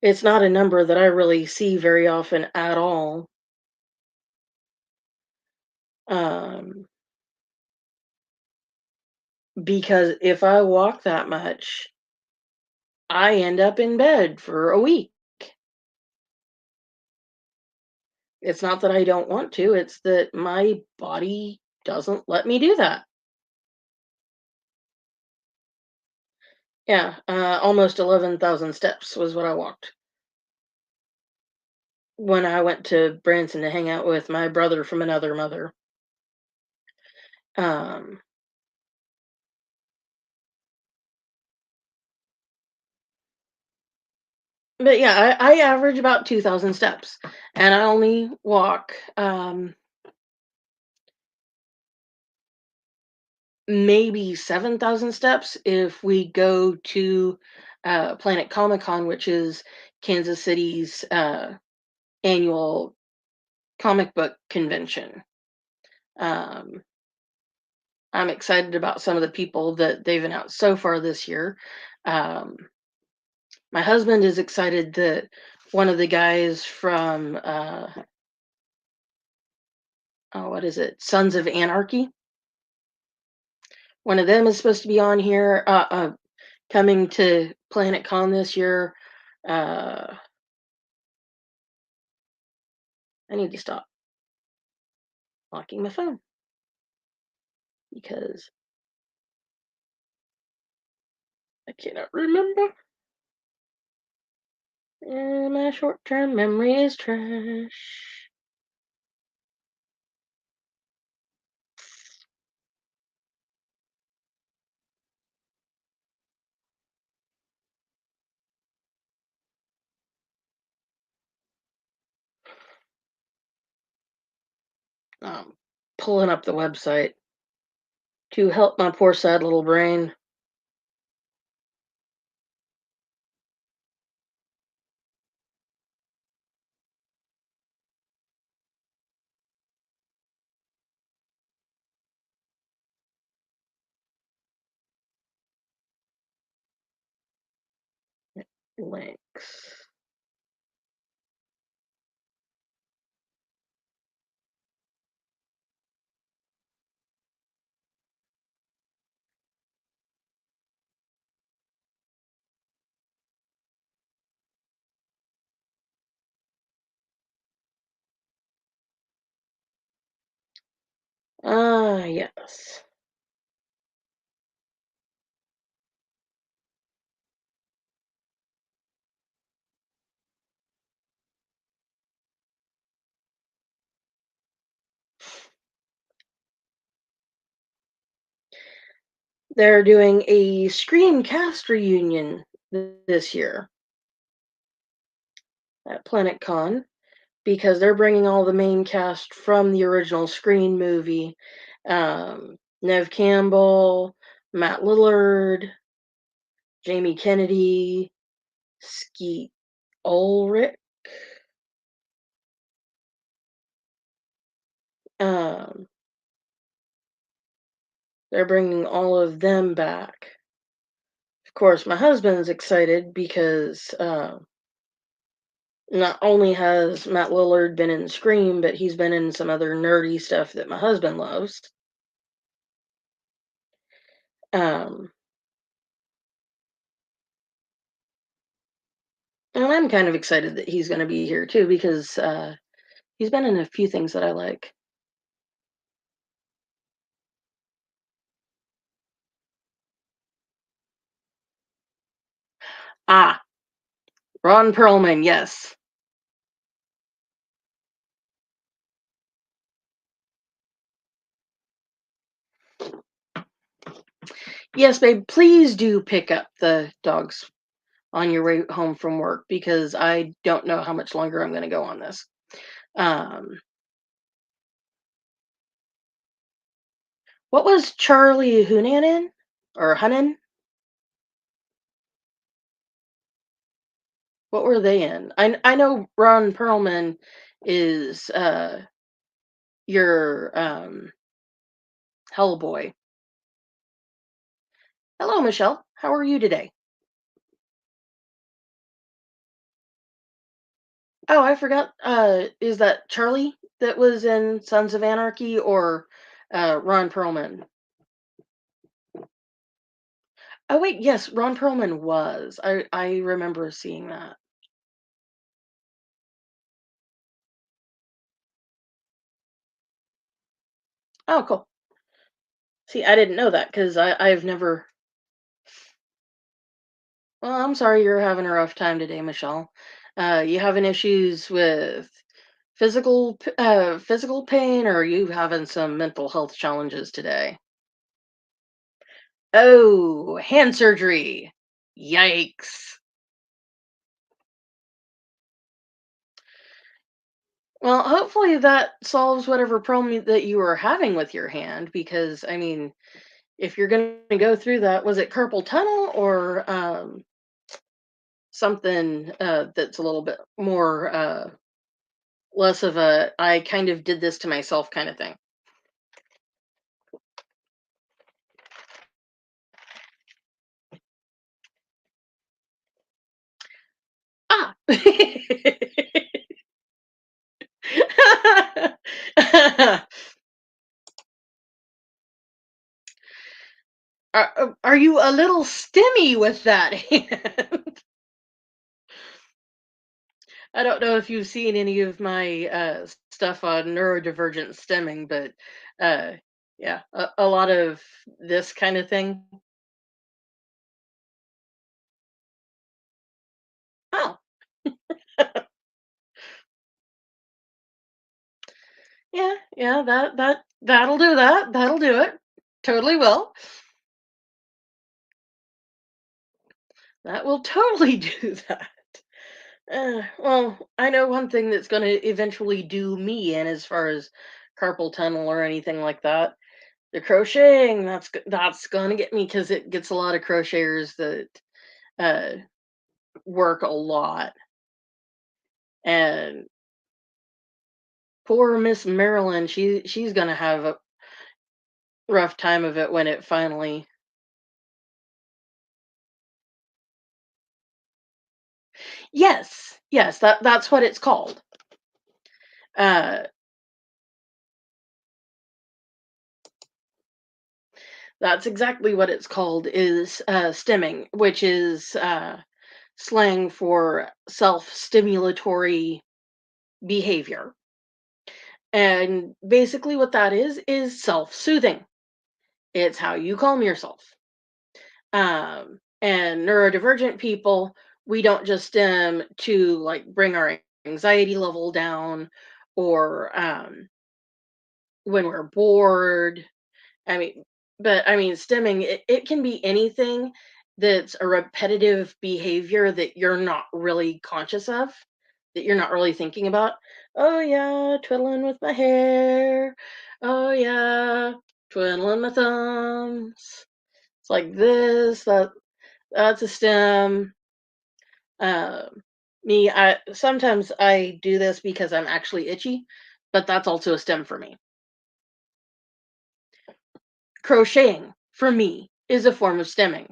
Speaker 1: a number that I really see very often at all. Um, because if I walk that much, I end up in bed for a week. It's not that I don't want to, it's that my body doesn't let me do that. Yeah, almost 11,000 steps was what I walked when I went to Branson to hang out with my brother from another mother. Um, but yeah, I average about 2,000 steps, and I only walk maybe 7,000 steps if we go to Planet Comic Con, which is Kansas City's annual comic book convention. Um, I'm excited about some of the people that they've announced so far this year. Um, my husband is excited that one of the guys from oh, what is it, Sons of Anarchy? One of them is supposed to be on here, coming to Planet Con this year. Uh, I need to stop locking my phone because I cannot remember. And my short-term memory is trash. Um, Pulling up the website to help my poor sad little brain. Links. Ah, yes. They're doing a screencast reunion this year at Planet Con because they're bringing all the main cast from the original Screen movie. Nev Campbell, Matt Lillard, Jamie Kennedy, Skeet Ulrich. Um, they're bringing all of them back. Of course, my husband's excited because not only has Matt Lillard been in Scream, but he's been in some other nerdy stuff that my husband loves. Um, and I'm kind of excited that he's going to be here too because he's been in a few things that I like. Ah, Ron Perlman, yes. Yes, babe, please do pick up the dogs on your way home from work because I don't know how much longer I'm gonna go on this. Um, what was Charlie Hunan in? Or Hunan? What were they in? I know Ron Perlman is your Hellboy. Hello, Michelle. How are you today? Oh, I forgot. Is that Charlie that was in Sons of Anarchy or Ron Perlman? Oh wait, yes, Ron Perlman was. I remember seeing that. Oh, cool. See, I didn't know that because I've never. Well, I'm sorry you're having a rough time today, Michelle. You having issues with physical pain, or are you having some mental health challenges today? Oh, hand surgery. Yikes. Well, hopefully that solves whatever problem that you were having with your hand, because I mean, if you're going to go through that, was it carpal tunnel or something that's a little bit more less of a I kind of did this to myself kind of thing? Ah. Are you a little stimmy with that hand? I don't know if you've seen any of my stuff on neurodivergent stemming, but uh, yeah, a lot of this kind of thing. Oh, yeah, yeah, that'll do that. That'll do it. Totally will. That will totally do that. Well, I know one thing that's going to eventually do me in as far as carpal tunnel or anything like that. The crocheting, that's going to get me because it gets a lot of crocheters that uh, work a lot. And poor Miss Marilyn, she's going to have a rough time of it when it finally. Yes, yes, that's what it's called. Uh, that's exactly what it's called is stimming, which is slang for self-stimulatory behavior. And basically what that is self-soothing. It's how you calm yourself. And neurodivergent people, we don't just stim to like bring our anxiety level down or when we're bored. I mean, but I mean, stimming, it can be anything that's a repetitive behavior that you're not really conscious of, that you're not really thinking about. Oh, yeah, twiddling with my hair. Oh, yeah, twiddling my thumbs. It's like this, that's a stem. Um, I sometimes I do this because I'm actually itchy, but that's also a stem for me. Crocheting for me is a form of stemming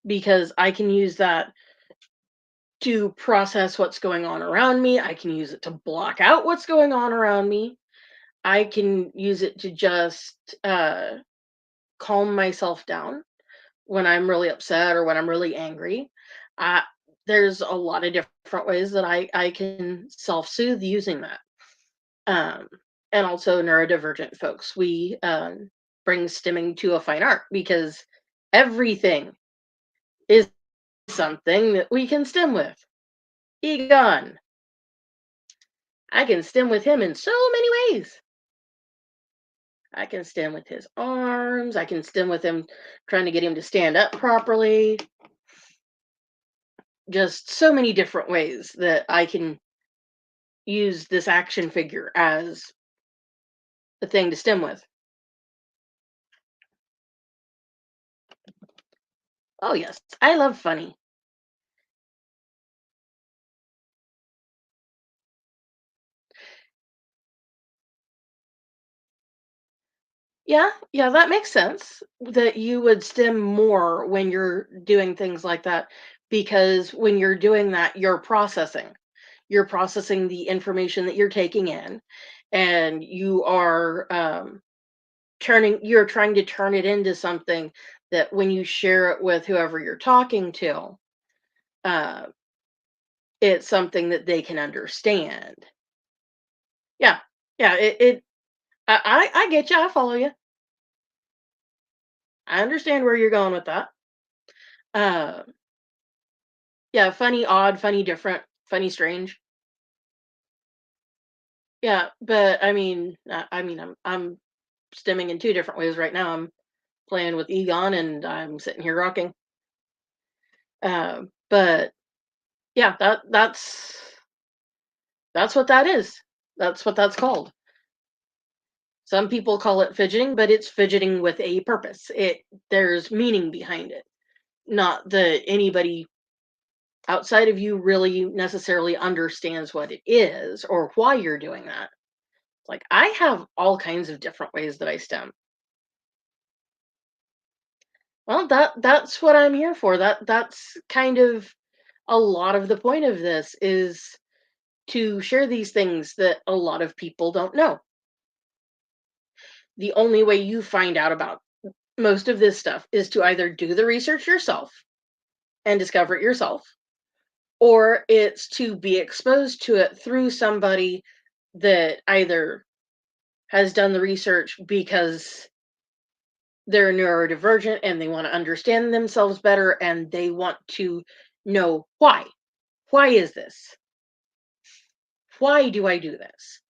Speaker 1: because I can use that to process what's going on around me. I can use it to block out what's going on around me. I can use it to just calm myself down when I'm really upset or when I'm really angry. Uh, there's a lot of different ways that I can self soothe using that. Um, and also neurodivergent folks, we bring stimming to a fine art because everything is something that we can stim with. Egon. I can stim with him in so many ways. I can stim with his arms. I can stim with him trying to get him to stand up properly. Just so many different ways that I can use this action figure as a thing to stim with. Oh, yes. I love funny. Yeah, yeah, that makes sense that you would stim more when you're doing things like that because when you're doing that, you're processing. You're processing the information that you're taking in and you're trying to turn it into something that when you share it with whoever you're talking to, uh, it's something that they can understand. Yeah, yeah, I get you. I follow you. I understand where you're going with that. Uh, yeah, funny, odd, funny, different, funny, strange. Yeah, but I'm stimming in two different ways right now. I'm playing with Egon, and I'm sitting here rocking. But yeah, that's what that is. That's what that's called. Some people call it fidgeting, but it's fidgeting with a purpose. There's meaning behind it. Not that anybody outside of you really necessarily understands what it is or why you're doing that. Like I have all kinds of different ways that I stem. Well, that's what I'm here for. That's kind of a lot of the point of this is to share these things that a lot of people don't know. The only way you find out about most of this stuff is to either do the research yourself and discover it yourself, or it's to be exposed to it through somebody that either has done the research because they're neurodivergent and they want to understand themselves better and they want to know why. Why is this? Why do I do this?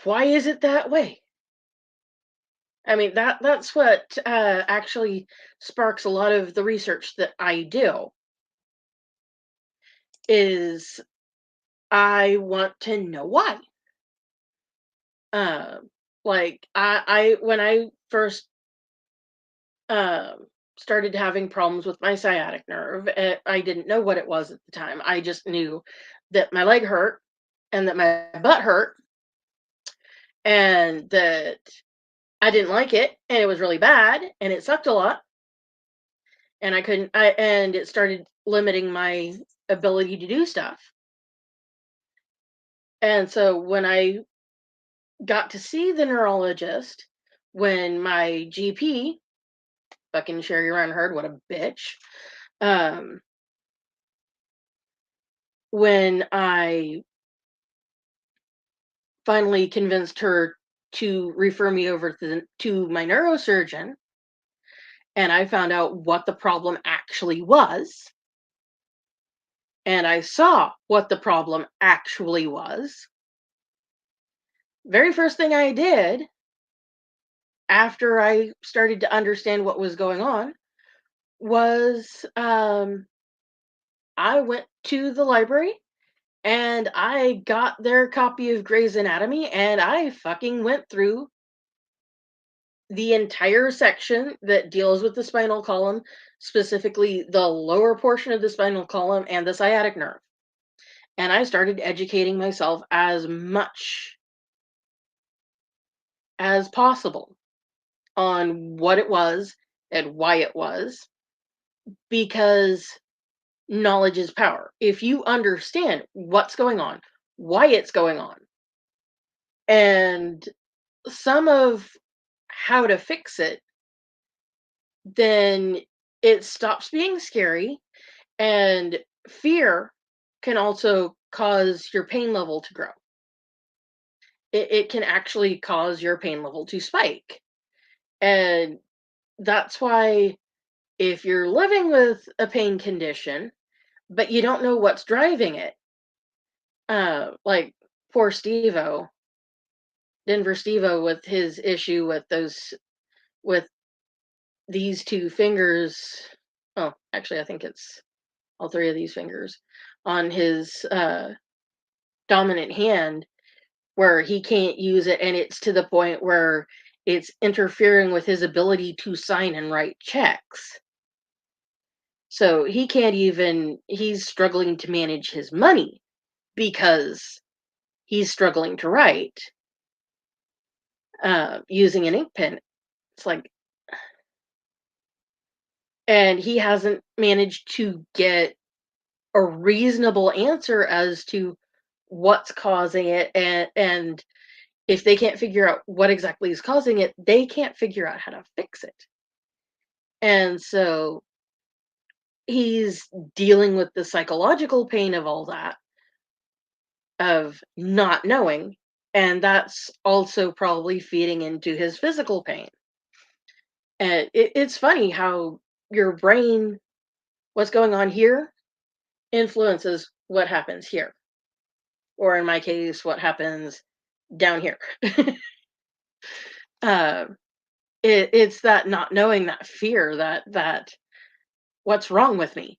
Speaker 1: Why is it that way? I mean that's what actually sparks a lot of the research that I do is I want to know why. Um, like I when I first um started having problems with my sciatic nerve, I didn't know what it was at the time. I just knew that my leg hurt and that my butt hurt and that I didn't like it and it was really bad and it sucked a lot and and it started limiting my ability to do stuff. And so when I got to see the neurologist, when my GP, fucking Sherry Run Hurd, what a bitch. Um, when I finally convinced her to refer me over to my neurosurgeon, and I found out what the problem actually was, and I saw what the problem actually was. Very first thing I did after I started to understand what was going on was I went to the library and I got their copy of Grey's Anatomy and I fucking went through the entire section that deals with the spinal column, specifically the lower portion of the spinal column and the sciatic nerve. And I started educating myself as much as possible on what it was and why it was, because knowledge is power. If you understand what's going on, why it's going on, and some of how to fix it, then it stops being scary. And fear can also cause your pain level to grow. It can actually cause your pain level to spike. And that's why If you're living with a pain condition, but you don't know what's driving it, like poor Stevo, Denver Stevo with his issue with with these two fingers. Oh, actually, I think it's all three of these fingers on his dominant hand, where he can't use it, and it's to the point where it's interfering with his ability to sign and write checks. So he can't even, he's struggling to manage his money because he's struggling to write using an ink pen. It's like, and he hasn't managed to get a reasonable answer as to what's causing it, and if they can't figure out what exactly is causing it, they can't figure out how to fix it. And so he's dealing with the psychological pain of all that, of not knowing, and that's also probably feeding into his physical pain. And it's funny how your brain, what's going on here, influences what happens here, or in my case, what happens down here. uh, it's that not knowing, that fear, that what's wrong with me.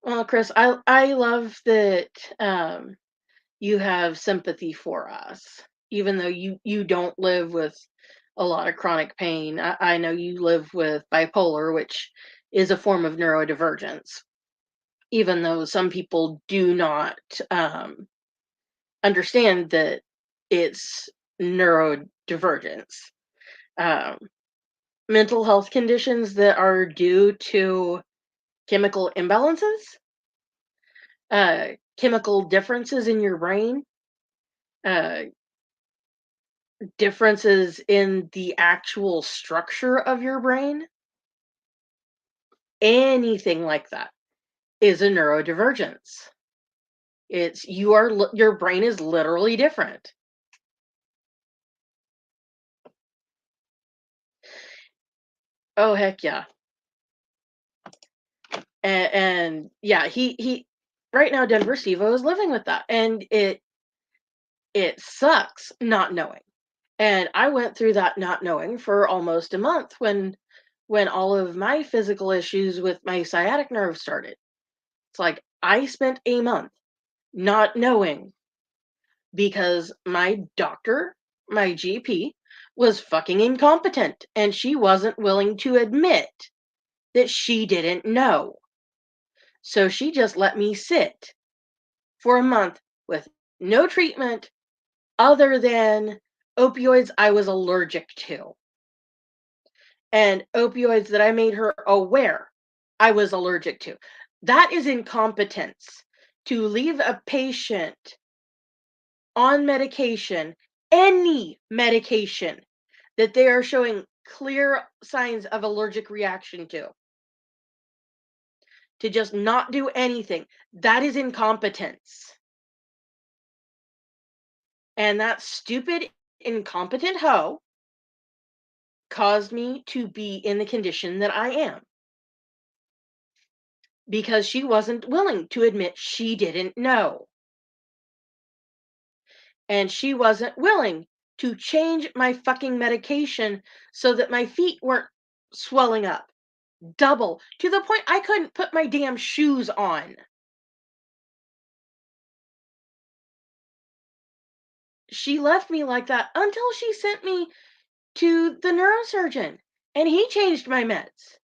Speaker 1: Well, Chris, I love that you have sympathy for us, even though you don't live with a lot of chronic pain. I know you live with bipolar, which is a form of neurodivergence, even though some people do not understand that it's neurodivergence. Um, Mental health conditions that are due to chemical imbalances, chemical differences in your brain, uh, differences in the actual structure of your brain, anything like that is a neurodivergence. It's your brain is literally different. Oh heck yeah. And yeah, he right now Denver Stevo is living with that, and it sucks not knowing. And I went through that not knowing for almost a month when all of my physical issues with my sciatic nerve started. It's like I spent a month not knowing because my doctor, my GP, was fucking incompetent and she wasn't willing to admit that she didn't know. So she just let me sit for a month with no treatment other than opioids I was allergic to, and opioids that I made her aware I was allergic to. That is incompetence. To leave a patient on medication, any medication that they are showing clear signs of allergic reaction to just not do anything, that is incompetence. And that stupid, incompetent hoe caused me to be in the condition that I am because she wasn't willing to admit she didn't know. And she wasn't willing to change my fucking medication so that my feet weren't swelling up double to the point I couldn't put my damn shoes on. She left me like that until she sent me to the neurosurgeon and he changed my meds.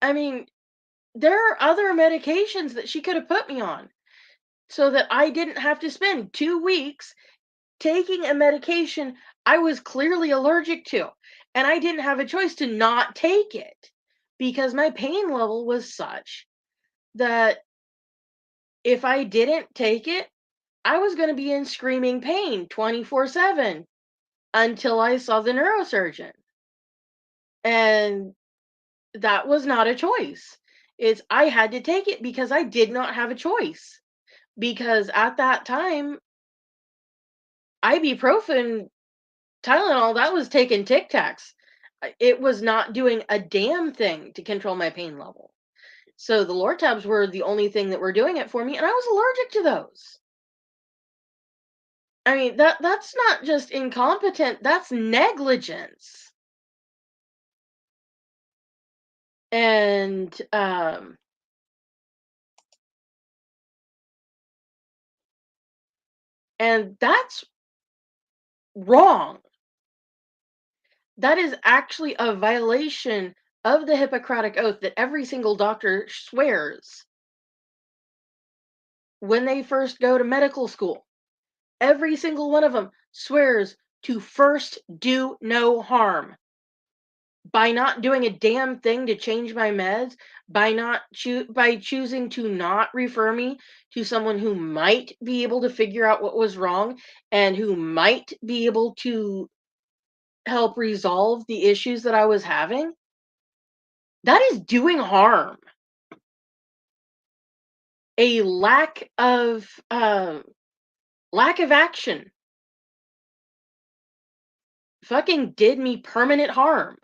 Speaker 1: I mean, there are other medications that she could have put me on so that I didn't have to spend 2 weeks taking a medication I was clearly allergic to. And I didn't have a choice to not take it because my pain level was such that if I didn't take it, I was going to be in screaming pain 24/7 until I saw the neurosurgeon. And that was not a choice. It's I had to take it because I did not have a choice. Because at that time, Ibuprofen, Tylenol, that was taking Tic Tacs. It was not doing a damn thing to control my pain level. So the Lortabs were the only thing that were doing it for me, and I was allergic to those. I mean, that's not just incompetent, that's negligence. And that's wrong. That is actually a violation of the Hippocratic Oath that every single doctor swears when they first go to medical school. Every single one of them swears to first do no harm. By not doing a damn thing to change my meds, by choosing to not refer me to someone who might be able to figure out what was wrong and who might be able to help resolve the issues that I was having, that is doing harm. A lack of action fucking did me permanent harm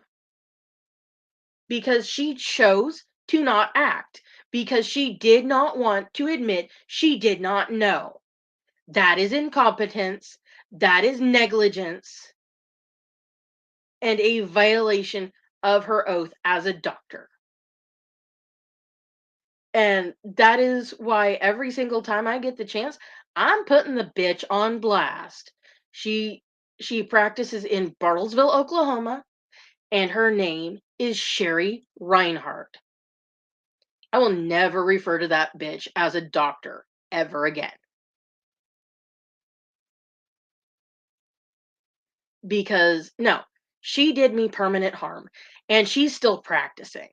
Speaker 1: because she chose to not act, because she did not want to admit she did not know. That is incompetence, that is negligence, and a violation of her oath as a doctor. And that is why every single time I get the chance, I'm putting the bitch on blast. She she practices in Bartlesville, Oklahoma, and her name is Sherry Reinhardt. I will never refer to that bitch as a doctor ever again because no, she did me permanent harm and she's still practicing.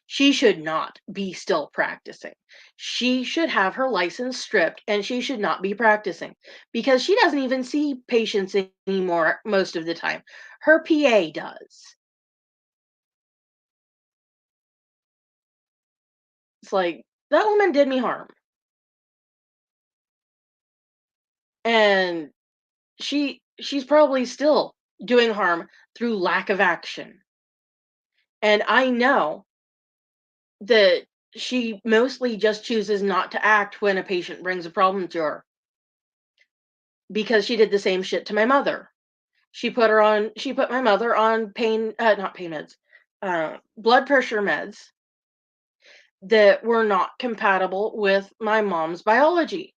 Speaker 1: She should not be still practicing. She should have her license stripped and she should not be practicing because she doesn't even see patients anymore most of the time. Her PA does. It's like that woman did me harm. And she's probably still doing harm through lack of action. And I know that she mostly just chooses not to act when a patient brings a problem to her because she did the same shit to my mother. She put my mother on not pain meds, blood pressure meds that were not compatible with my mom's biology,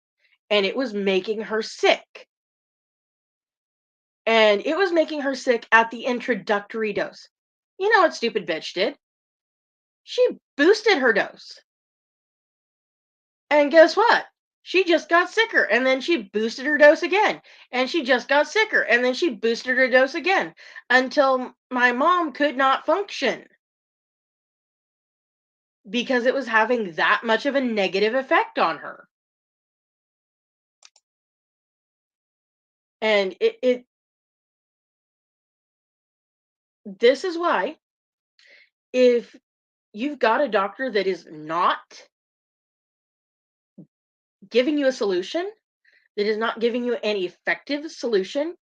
Speaker 1: and it was making her sick. And it was making her sick at the introductory dose. You know what stupid bitch did? She boosted her dose. And guess what? She just got sicker and then she boosted her dose again. And she just got sicker and then she boosted her dose again until my mom could not function because it was having that much of a negative effect on her. And this is why if you've got a doctor that is not giving you a solution, that is not giving you an effective solution,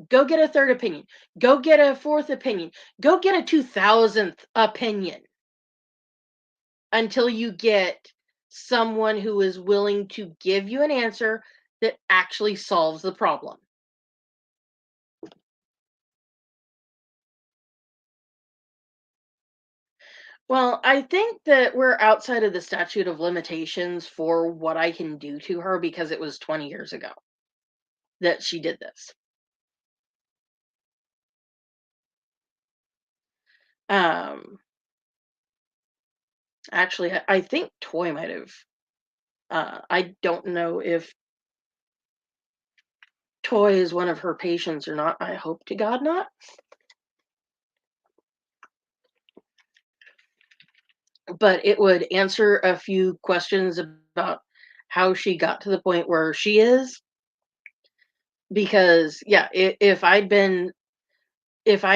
Speaker 1: go get a third opinion. Go get a fourth opinion. Go get a 2000th opinion until you get someone who is willing to give you an answer that actually solves the problem. Well, I think that we're outside of the statute of limitations for what I can do to her because it was 20 years ago that she did this. Um, actually, I think Toy might have. I don't know if Toy is one of her patients or not. I hope to God not. But it would answer a few questions about how she got to the point where she is. Because, yeah, if I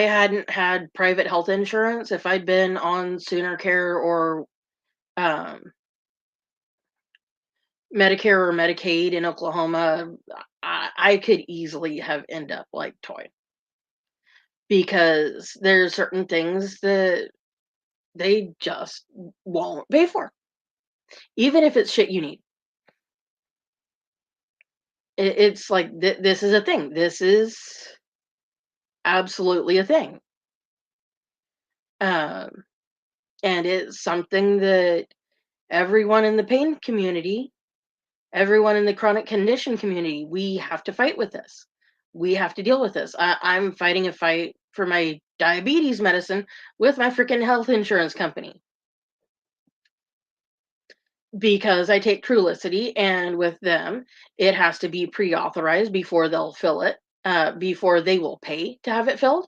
Speaker 1: hadn't had private health insurance, if I'd been on Sooner Care or um, Medicare or Medicaid in Oklahoma, I could easily have end up like Toy, because there's certain things that they just won't pay for, even if it's shit you need. It's like this is a thing. This is absolutely a thing, um, and it's something that everyone in the pain community, everyone in the chronic condition community, we have to fight with this. We have to deal with this. I'm fighting a fight for my diabetes medicine with my freaking health insurance company, because I take Trulicity, and with them, it has to be pre-authorized before they'll fill it, before they will pay to have it filled.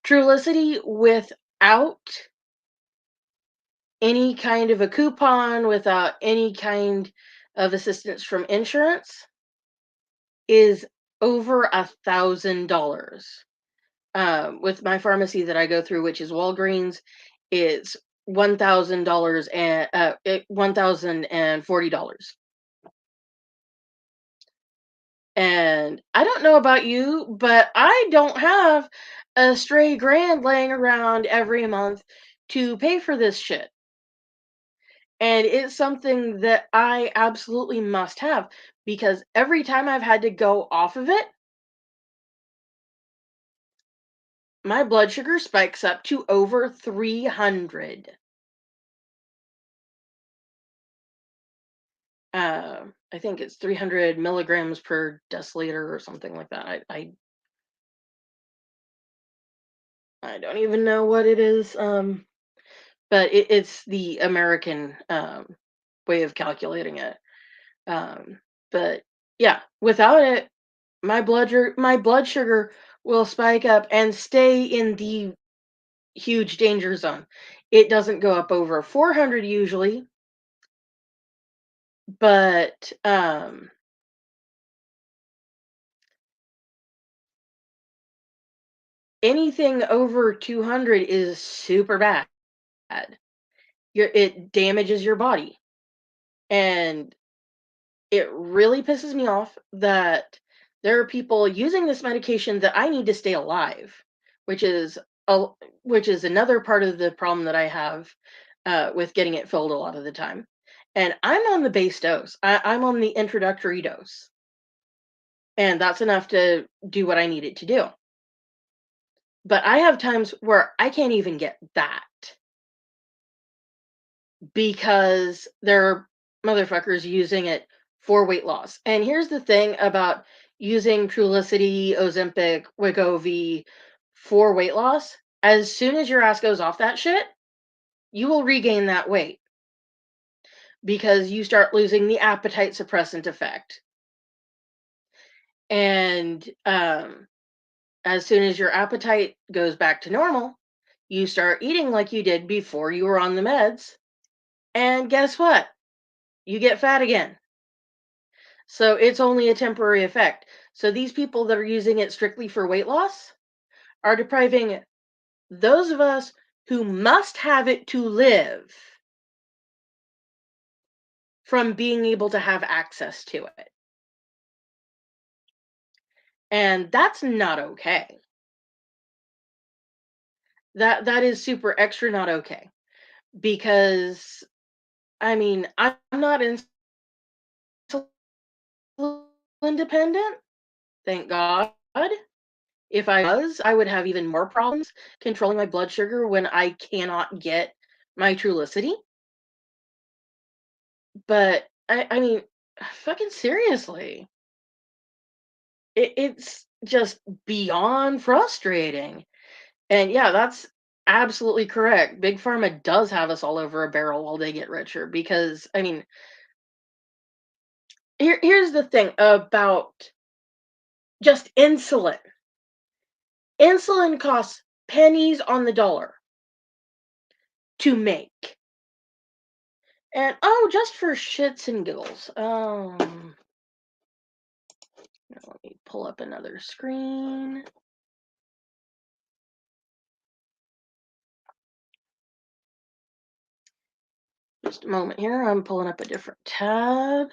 Speaker 1: Trulicity, without any kind of a coupon, without any kind of assistance from insurance, is over $1,000. With my pharmacy that I go through, which is Walgreens, it's $1,000 and $1,040. And I don't know about you, but I don't have a stray grand laying around every month to pay for this shit. And it's something that I absolutely must have, because every time I've had to go off of it, my blood sugar spikes up to over 300. I think it's 300 milligrams per deciliter or something like that. I don't even know what it is. But it's the American way of calculating it. Um, but yeah, without it, my blood sugar will spike up and stay in the huge danger zone. It doesn't go up over 400 usually, but anything over 200 is super bad. It damages your body, and it really pisses me off that there are people using this medication that I need to stay alive, which is a, which is another part of the problem that I have with getting it filled a lot of the time. And I'm on the base dose. I'm on the introductory dose, and that's enough to do what I need it to do. But I have times where I can't even get that, because there are motherfuckers using it for weight loss. And here's the thing about using Trulicity, Ozempic, Wegovy for weight loss: as soon as your ass goes off that shit, you will regain that weight, because you start losing the appetite suppressant effect. And as soon as your appetite goes back to normal, you start eating like you did before you were on the meds. And guess what? You get fat again. So it's only a temporary effect. So these people that are using it strictly for weight loss are depriving those of us who must have it to live from being able to have access to it. And that's not okay. That is super extra not okay, because I mean, I'm not insulin independent, thank God. If I was, I would have even more problems controlling my blood sugar when I cannot get my Trulicity. But I mean, fucking seriously, it's just beyond frustrating. And yeah, that's absolutely correct. Big Pharma does have us all over a barrel while they get richer. Because I mean, here's the thing about just insulin. Insulin costs pennies on the dollar to make. And oh, just for shits and giggles, let me pull up another screen. just a moment here. I'm pulling up a different tab.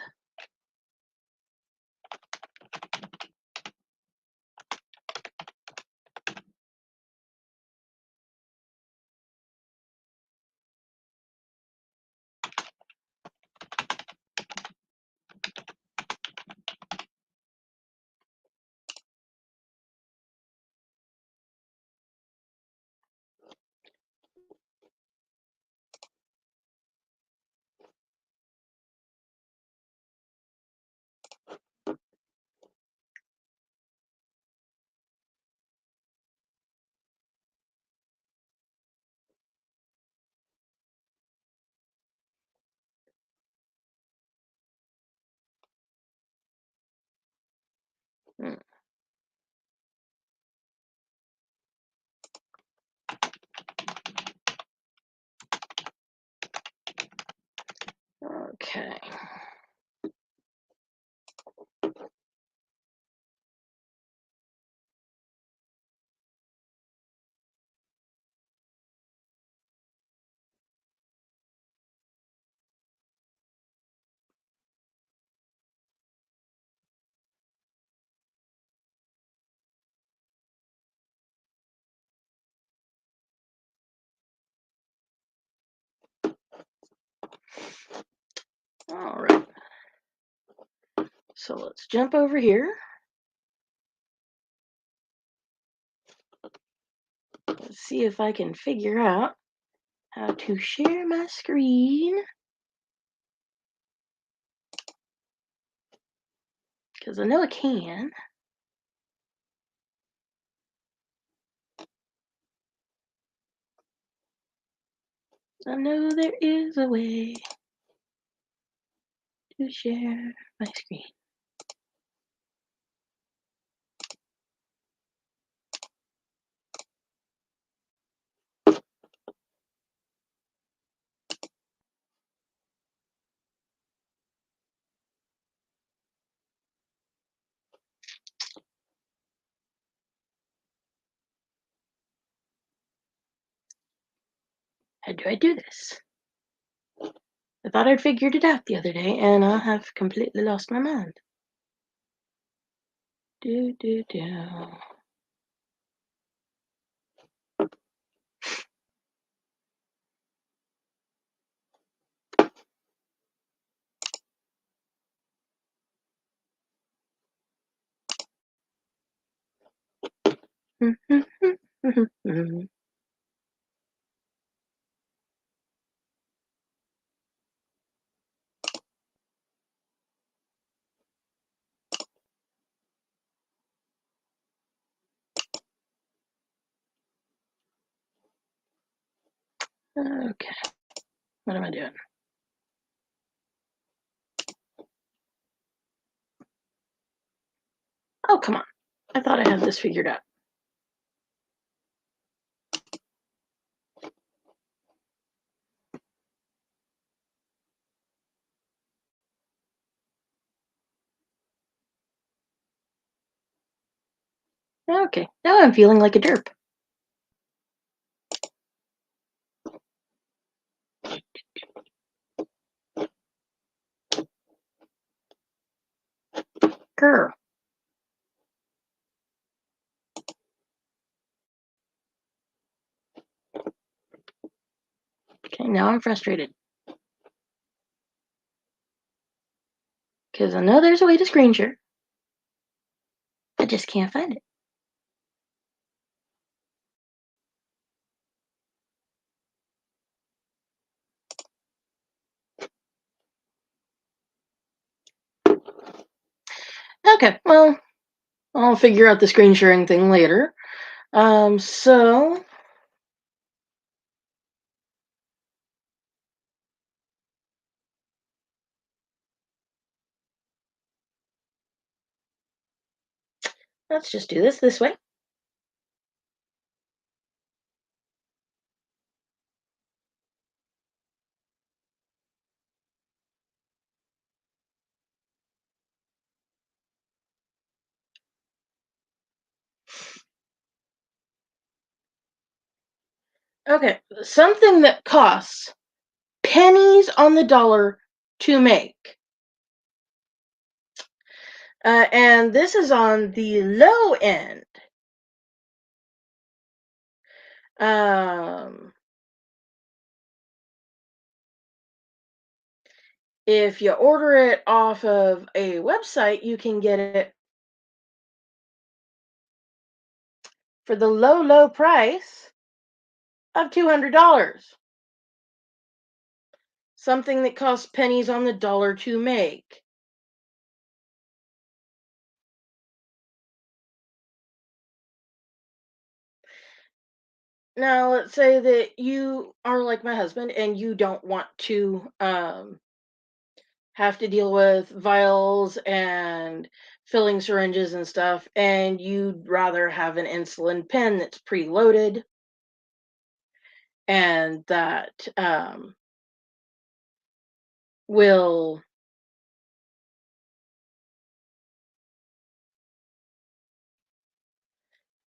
Speaker 1: Hmm. Okay. All right. So let's jump over here. Let's see if I can figure out how to share my screen. Because I know I can. I know there is a way to share my screen. How do I do this? I thought I'd figured it out the other day, and I have completely lost my mind. Do, do, do. Okay, what am I doing? Oh, come on. I thought I had this figured out. Okay, now I'm feeling like a derp. Girl. Okay, now I'm frustrated. Because I know there's a way to screen share. I just can't find it. Okay, well, I'll figure out the screen sharing thing later. So let's just do this way. Okay, something that costs pennies on the dollar to make. And this is on the low end. Um, if you order it off of a website, you can get it for the low, low price of $200. Something that costs pennies on the dollar to make. Now, let's say that you are like my husband and you don't want to have to deal with vials and filling syringes and stuff, and you'd rather have an insulin pen that's preloaded and that will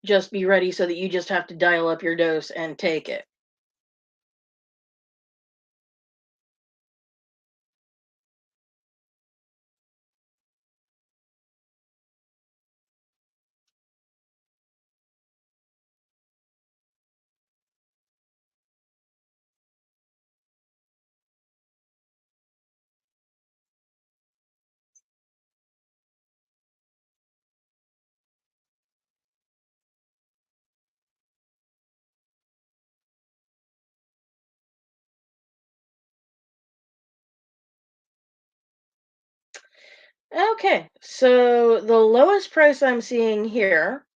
Speaker 1: just be ready so that you just have to dial up your dose and take it. Okay, so the lowest price I'm seeing here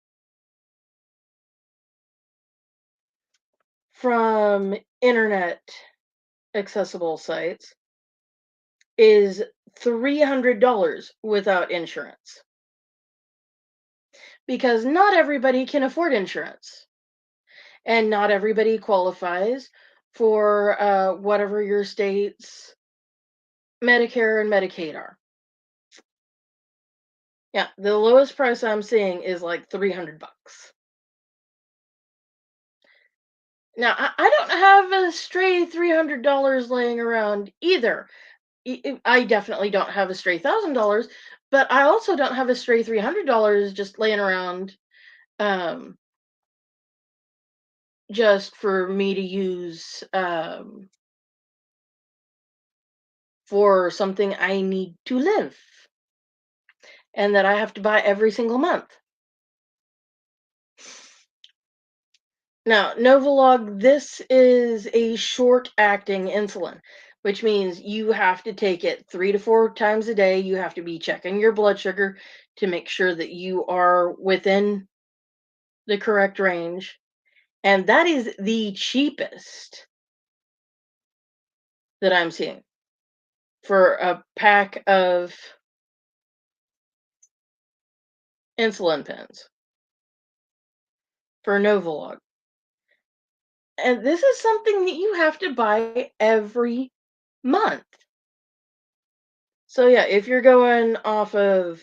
Speaker 1: from internet accessible sites is $300 without insurance because not everybody can afford insurance and not everybody qualifies for whatever your state's Medicare and Medicaid are. Yeah, the lowest price I'm seeing is like $300. Now, I don't have a stray $300 laying around either. I definitely don't have a stray $1,000, but I also don't have a stray $300 just laying around um, just for me to use for something I need to live and that I have to buy every single month. Now, Novolog, this is a short acting insulin, which means you have to take it 3 to 4 times a day. You have to be checking your blood sugar to make sure that you are within the correct range. And that is the cheapest that I'm seeing for a pack of insulin pens for Novolog. And this is something that you have to buy every month. So yeah, if you're going off of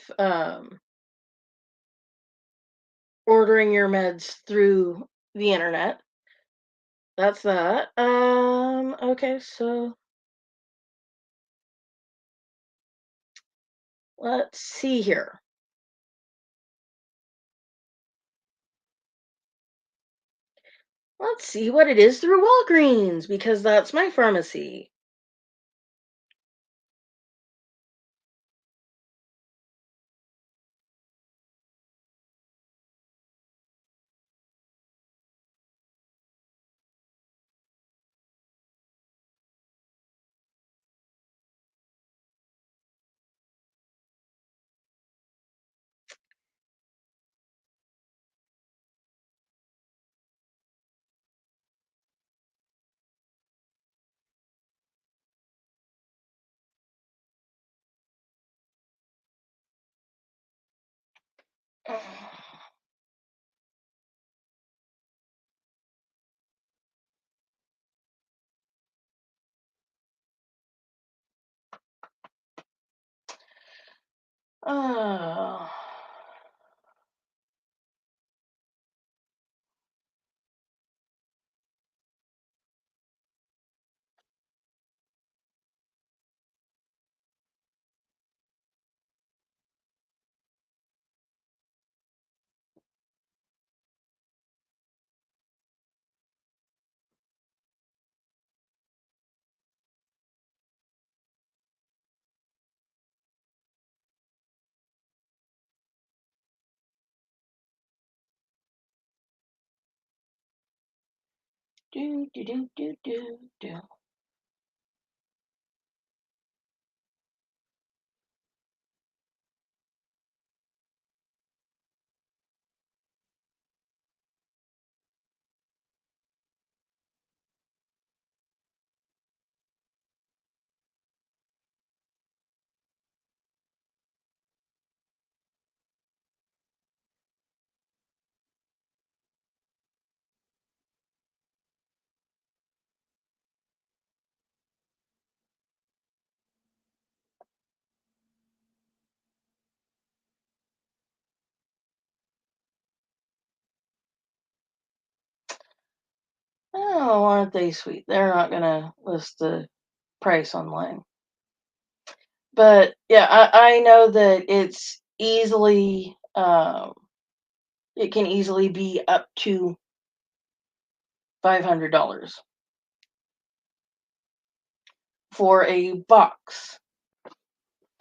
Speaker 1: ordering your meds through the internet, that's that. Okay, so let's see here. Let's see what it is through Walgreens because that's my pharmacy. Oh. Do, do, do, do, do, do. Oh, aren't they sweet? They're not gonna list the price online. But yeah, I know that it can easily be up to $500 for a box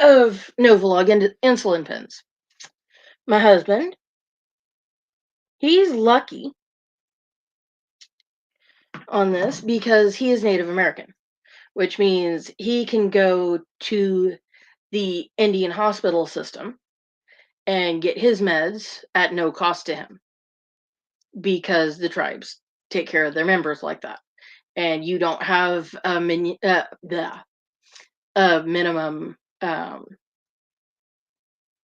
Speaker 1: of Novolog and insulin pens. My husband, he's lucky on this because he is Native American, which means he can go to the Indian hospital system and get his meds at no cost to him because the tribes take care of their members like that. And you don't have a minimum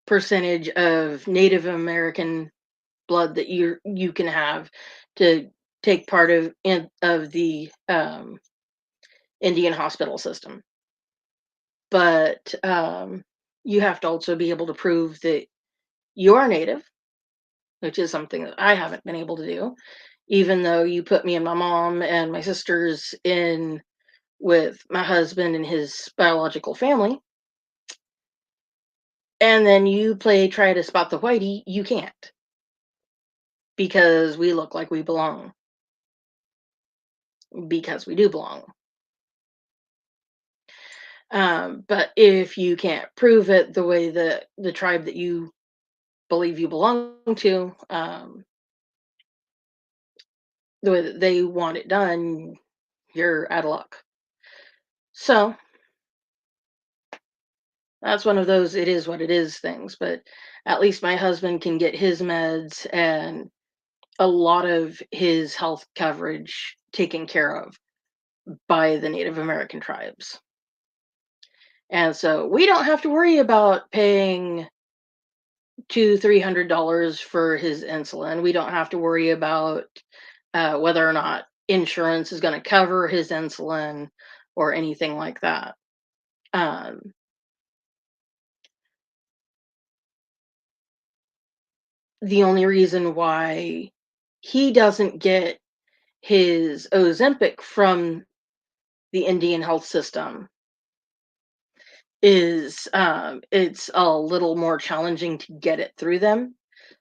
Speaker 1: percentage of Native American blood that you can have to take part of the Indian hospital system. But you have to also be able to prove that you're Native, which is something that I haven't been able to do, even though you put me and my mom and my sisters in with my husband and his biological family, and then you try to spot the whitey, you can't because we look like we belong because we do belong. But if you can't prove it the way that the tribe that you believe you belong to, the way that they want it done, you're out of luck. So that's one of those it is what it is things. But at least my husband can get his meds and a lot of his health coverage taken care of by the Native American tribes. And so we don't have to worry about paying $300 for his insulin. We don't have to worry about whether or not insurance is going to cover his insulin or anything like that. Um, the only reason why he doesn't get his Ozempic from the Indian health system is it's a little more challenging to get it through them.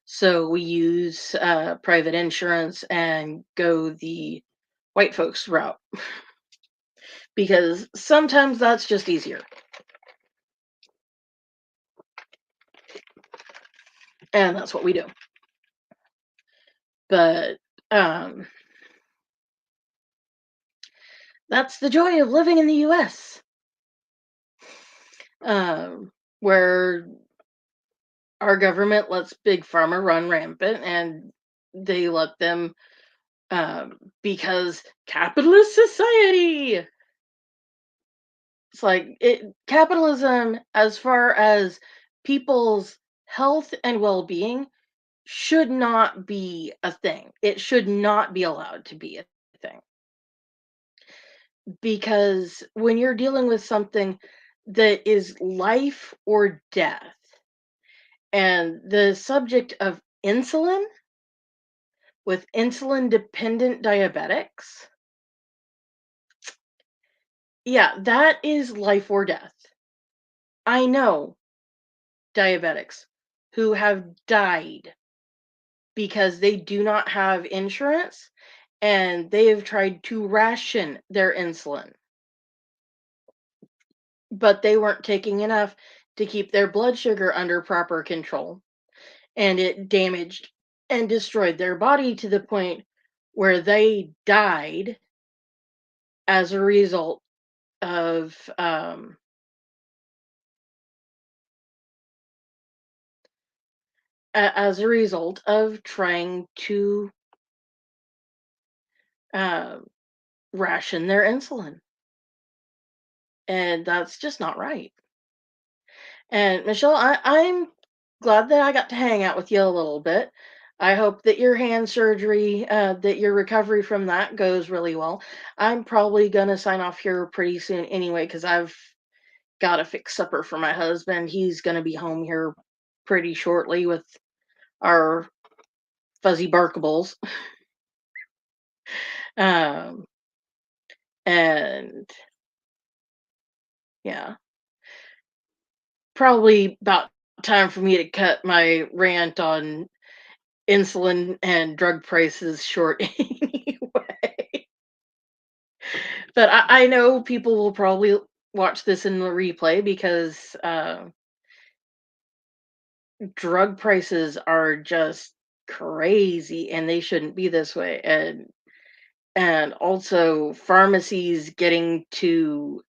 Speaker 1: So we use private insurance and go the white folks route because sometimes that's just easier. And that's what we do. But um, that's the joy of living in the US, where our government lets big pharma run rampant and they let them because capitalist society. It's like capitalism, as far as people's health and well-being, should not be a thing. It should not be allowed to be a thing. Because when you're dealing with something that is life or death, and the subject of insulin with insulin dependent diabetics, yeah, that is life or death. I know diabetics who have died because they do not have insurance and they have tried to ration their insulin, but they weren't taking enough to keep their blood sugar under proper control. And it damaged and destroyed their body to the point where they died as a result of as a result of trying to uh, ration their insulin, and that's just not right. And Michelle, I'm glad that I got to hang out with you a little bit. I hope that your hand surgery, that your recovery from that goes really well. I'm probably gonna sign off here pretty soon anyway, because I've got to fix supper for my husband. He's gonna be home here pretty shortly with our fuzzy barkables. Um, and yeah, probably about time for me to cut my rant on insulin and drug prices short anyway. But I know people will probably watch this in the replay because drug prices are just crazy and they shouldn't be this way. And also pharmacies getting to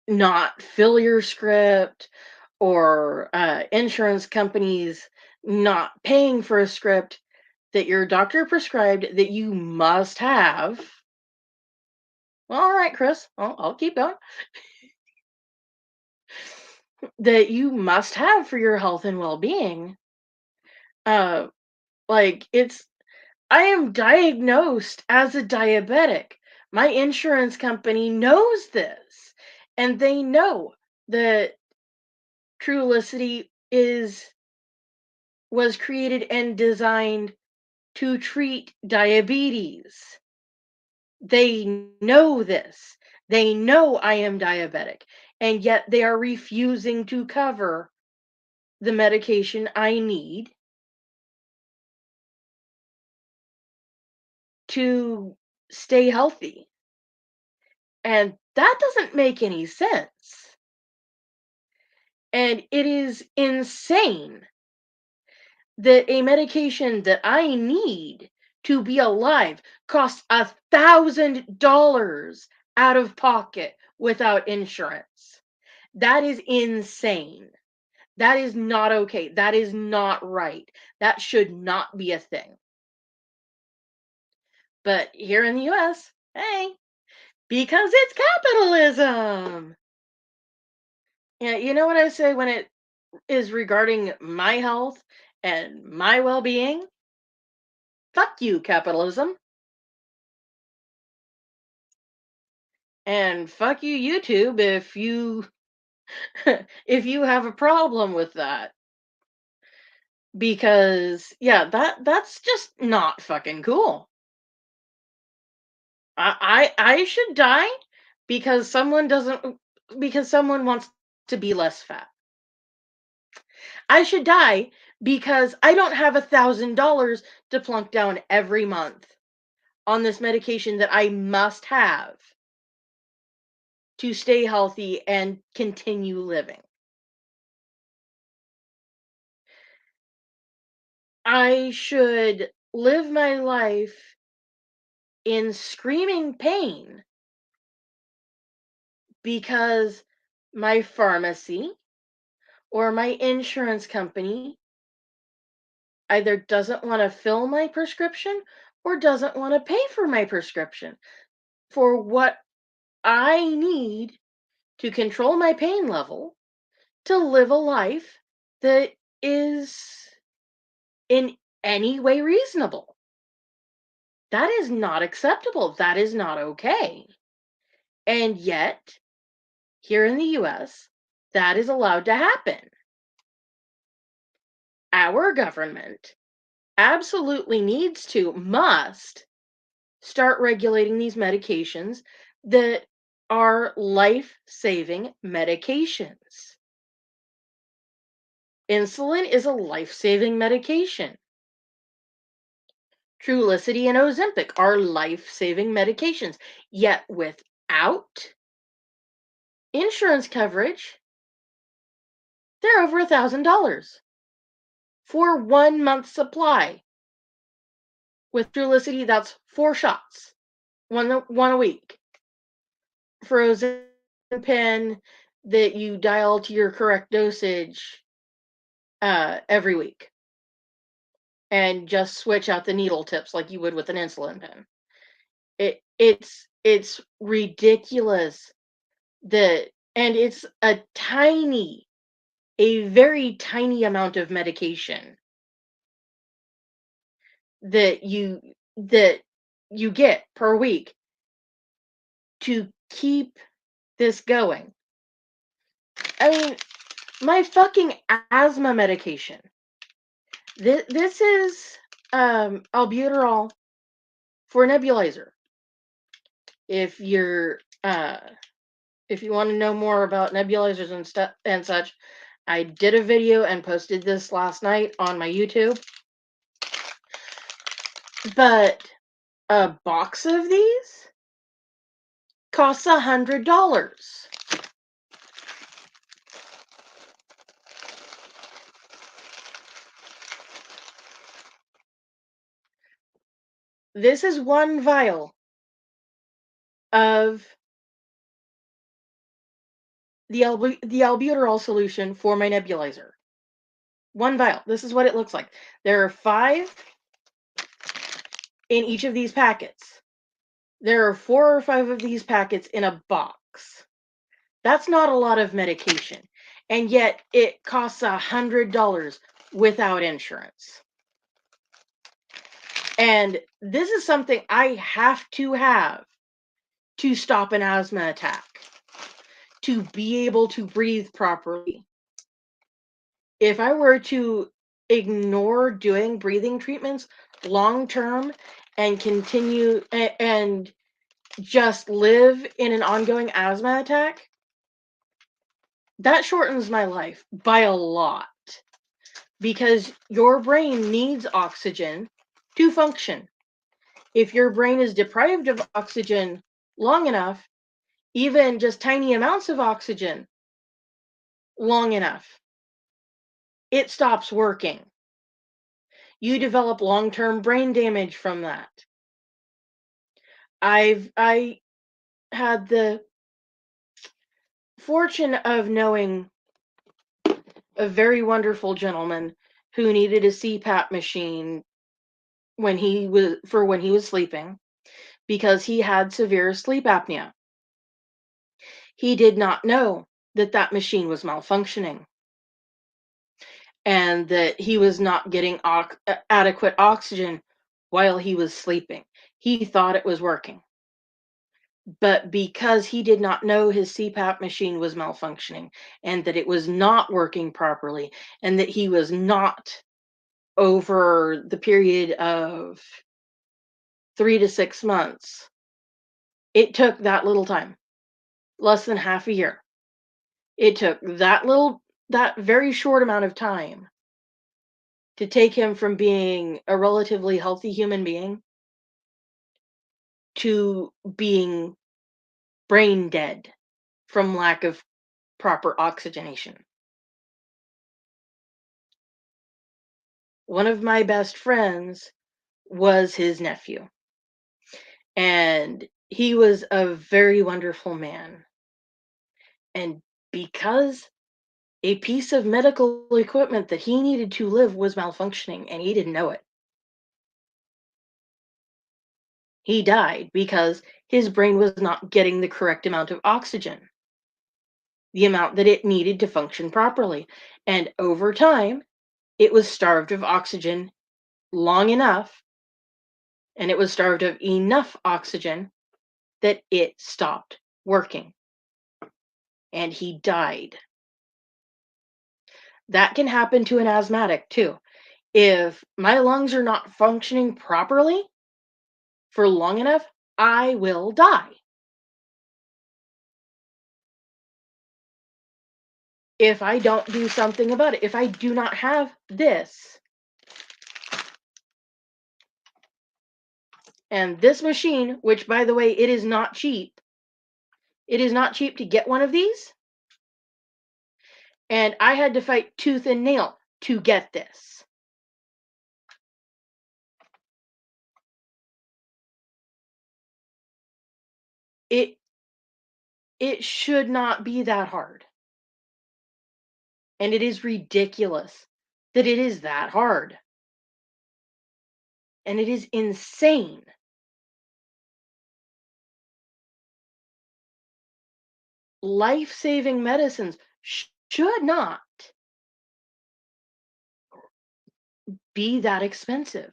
Speaker 1: not fill your script, or insurance companies not paying for a script that your doctor prescribed that you must have. Well, all right, Chris, I'll keep going. That you must have for your health and well-being. Uh, like I am diagnosed as a diabetic. My insurance company knows this, and they know that Trulicity is was created and designed to treat diabetes. They know this. They know I am diabetic, and yet they are refusing to cover the medication I need to stay healthy. And that doesn't make any sense. And it is insane that a medication that I need to be alive costs $1,000 out of pocket without insurance. That is insane. That is not okay. That is not right. That should not be a thing. But here in the US, hey, because it's capitalism. Yeah, you know what I say when it is regarding my health and my well-being? Fuck you, capitalism. And fuck you, YouTube, if you if you have a problem with that. Because yeah, that's just not fucking cool. I should die because someone doesn't because someone wants to be less fat. I should die because I don't have $1,000 to plunk down every month on this medication that I must have to stay healthy and continue living. I should live my life in screaming pain because my pharmacy or my insurance company either doesn't want to fill my prescription or doesn't want to pay for my prescription for what I need to control my pain level to live a life that is in any way reasonable. That is not acceptable. That is not okay. And yet, here in the US, that is allowed to happen. Our government absolutely needs to, must start regulating these medications that are life saving medications. Insulin is a life saving medication. Trulicity and Ozempic are life saving medications. Yet without insurance coverage, they're over $1,000 for 1 month supply. With Trulicity, that's 4 shots, one a week. Frozen pen that you dial to your correct dosage every week, and just switch out the needle tips like you would with an insulin pen. It's ridiculous that, and it's a very tiny amount of medication that that you get per week to keep this going. I mean, my fucking asthma medication. This is albuterol for nebulizer. If you're if you want to know more about nebulizers and stuff and such, I did a video and posted this last night on my YouTube. But a box of these costs $100. This is one vial of the albuterol solution for my nebulizer. One vial. This is what it looks like. There are 5 in each of these packets. There are 4 or 5 of these packets in a box. That's not a lot of medication. And yet it costs $100 without insurance. And this is something I have to stop an asthma attack, to be able to breathe properly. If I were to ignore doing breathing treatments long term and continue and just live in an ongoing asthma attack, that shortens my life by a lot, because your brain needs oxygen to function. If your brain is deprived of oxygen long enough, even just tiny amounts of oxygen long enough, it stops working. You develop long-term brain damage from that. I had the fortune of knowing a very wonderful gentleman who needed a CPAP machine when he was sleeping, because he had severe sleep apnea. He did not know that that machine was malfunctioning and that he was not getting adequate oxygen while he was sleeping. He thought it was working. But because he did not know his CPAP machine was malfunctioning and that it was not working properly and that he was not, over the period of 3 to 6 months, it took that little time, less than half a year. It took that very short amount of time to take him from being a relatively healthy human being to being brain dead from lack of proper oxygenation. One of my best friends was his nephew, and he was a very wonderful man. And because a piece of medical equipment that he needed to live was malfunctioning and he didn't know it, he died because his brain was not getting the correct amount of oxygen, the amount that it needed to function properly. And over time, it was starved of oxygen long enough, and it was starved of enough oxygen that it stopped working. And he died. That can happen to an asthmatic too. If my lungs are not functioning properly for long enough, I will die. If I don't do something about it, if I do not have this. And this machine, which by the way, it is not cheap. It is not cheap to get one of these. And I had to fight tooth and nail to get this. It it should not be that hard, and it is ridiculous that it is that hard, and it is insane. Life-saving medicines should not be that expensive.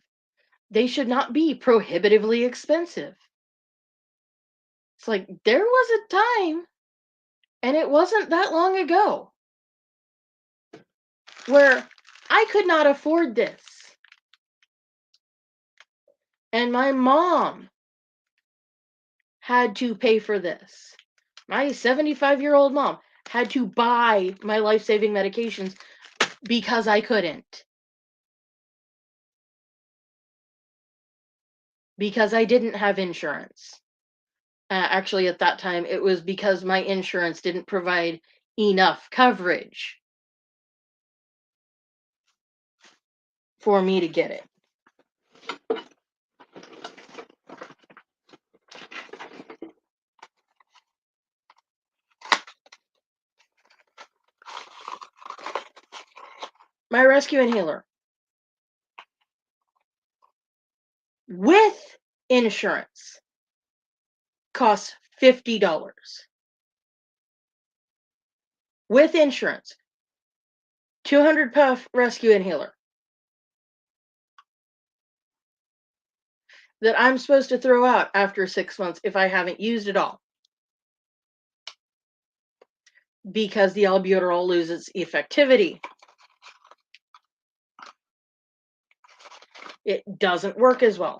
Speaker 1: They should not be prohibitively expensive. It's like there was a time, and it wasn't that long ago, where I could not afford this. And my mom had to pay for this. My 75-year-old mom had to buy my life-saving medications because I couldn't. Because I didn't have insurance. Actually, at that time, it was because my insurance didn't provide enough coverage for me to get it. My rescue inhaler with insurance costs $50. With insurance, 200 puff rescue inhaler that I'm supposed to throw out after 6 months if I haven't used it all because the albuterol loses effectivity. It doesn't work as well.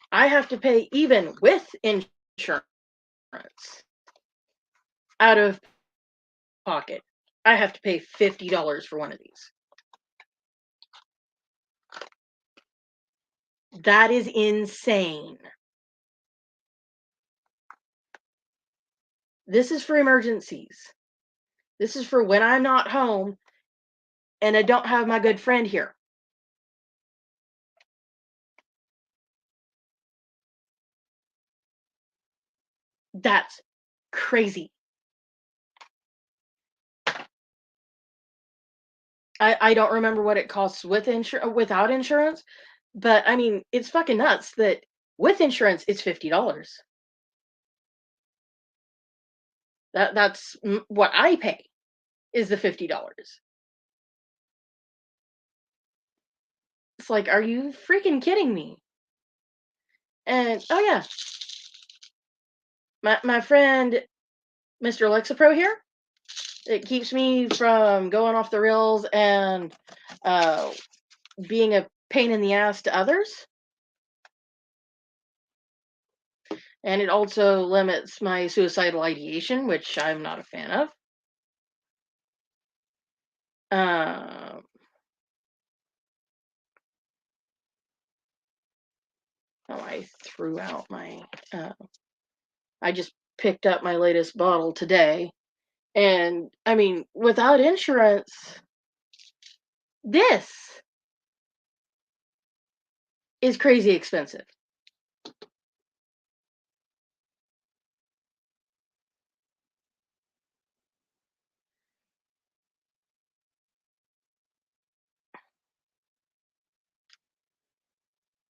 Speaker 1: I have to pay, even with insurance, out of pocket. I have to pay $50 for one of these. That is insane. This is for emergencies. This is for when I'm not home and I don't have my good friend here. That's crazy. I don't remember what it costs with without insurance, but I mean, it's fucking nuts that with insurance it's $50. That's what I pay is the $50. It's like, are you freaking kidding me? And oh yeah, my friend Mr. Lexapro here, it keeps me from going off the rails and uh, being a pain in the ass to others. And it also limits my suicidal ideation, which I'm not a fan of. Um, oh, I threw out my. I just picked up my latest bottle today, and I mean, without insurance, this is crazy expensive.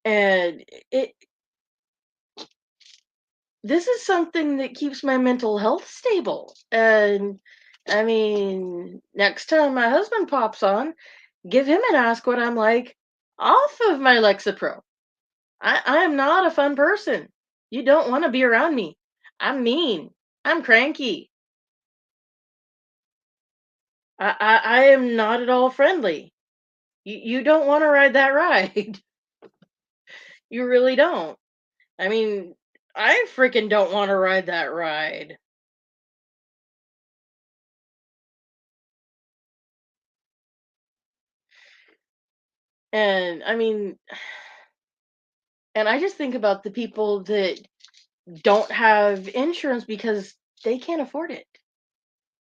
Speaker 1: And it this is something that keeps my mental health stable. And I mean, next time my husband pops on, give him an ask what I'm like off of my Lexapro. I am not a fun person. You don't want to be around me. I'm mean. I'm cranky. I am not at all friendly. You don't want to ride that ride. You really don't. I mean, I freaking don't want to ride that ride. And I mean, and I just think about the people that don't have insurance because they can't afford it,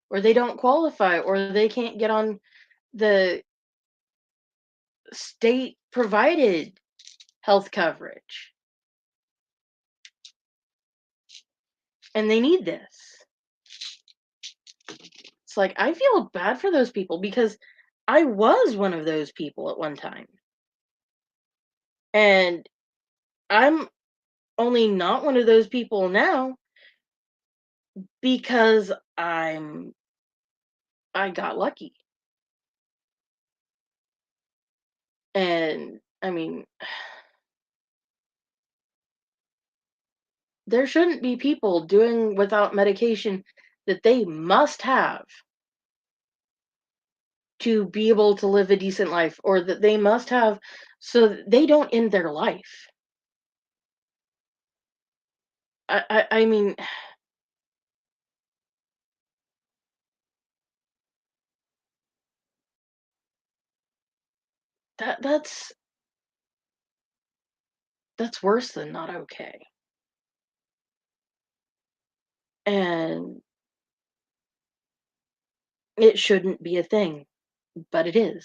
Speaker 1: or they don't qualify, or they can't get on the state provided health coverage. and they need this. It's like I feel bad for those people because I was one of those people at one time. And I'm only not one of those people now because I got lucky. And I mean, there shouldn't be people doing without medication that they must have to be able to live a decent life or that they must have so that they don't end their life. I mean, that's worse than not okay. And it shouldn't be a thing, but it is.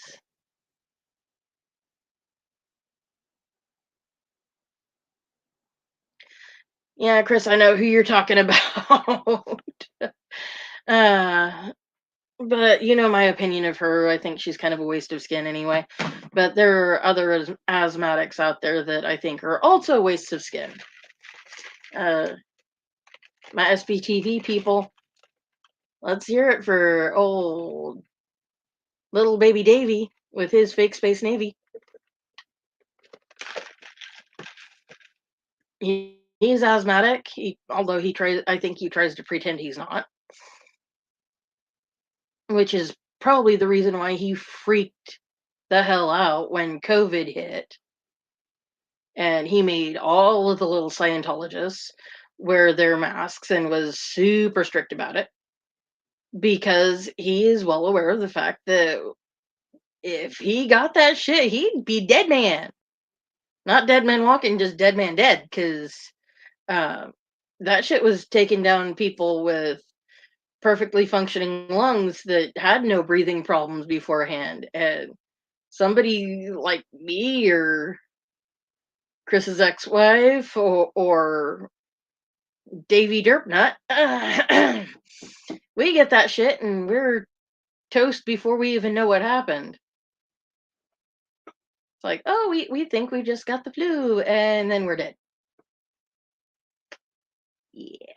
Speaker 1: Yeah, Chris, I know who you're talking about. uh, but you know my opinion of her. I think she's kind of a waste of skin anyway. But there are other asthmatics out there that I think are also wastes of skin. Uh, my SPTV people, let's hear it for old little baby Davy with his fake Space Navy. He's asthmatic. Although he tries, I think he tries to pretend he's not, which is probably the reason why he freaked the hell out when COVID hit, and he made all of the little Scientologists wear their masks and was super strict about it because he is well aware of the fact that if he got that shit, he'd be dead man. Not dead man walking, just dead man dead. Because uh, that shit was taking down people with perfectly functioning lungs that had no breathing problems beforehand. And somebody like me or Chris's ex-wife or Davy Derpnut, we get that shit and we're toast before we even know what happened. It's like, oh, we think we just got the flu and then we're dead. Yeah,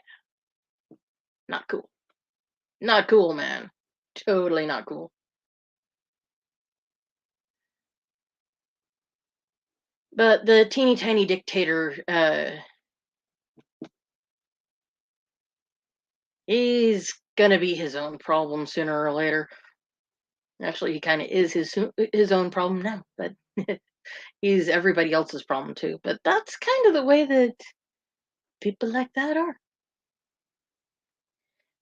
Speaker 1: not cool. Not cool, man. Totally not cool. But the teeny tiny dictator, he's gonna be his own problem sooner or later. Actually, he kind of is his own problem now, but he's everybody else's problem too. But that's kind of the way that people like that are.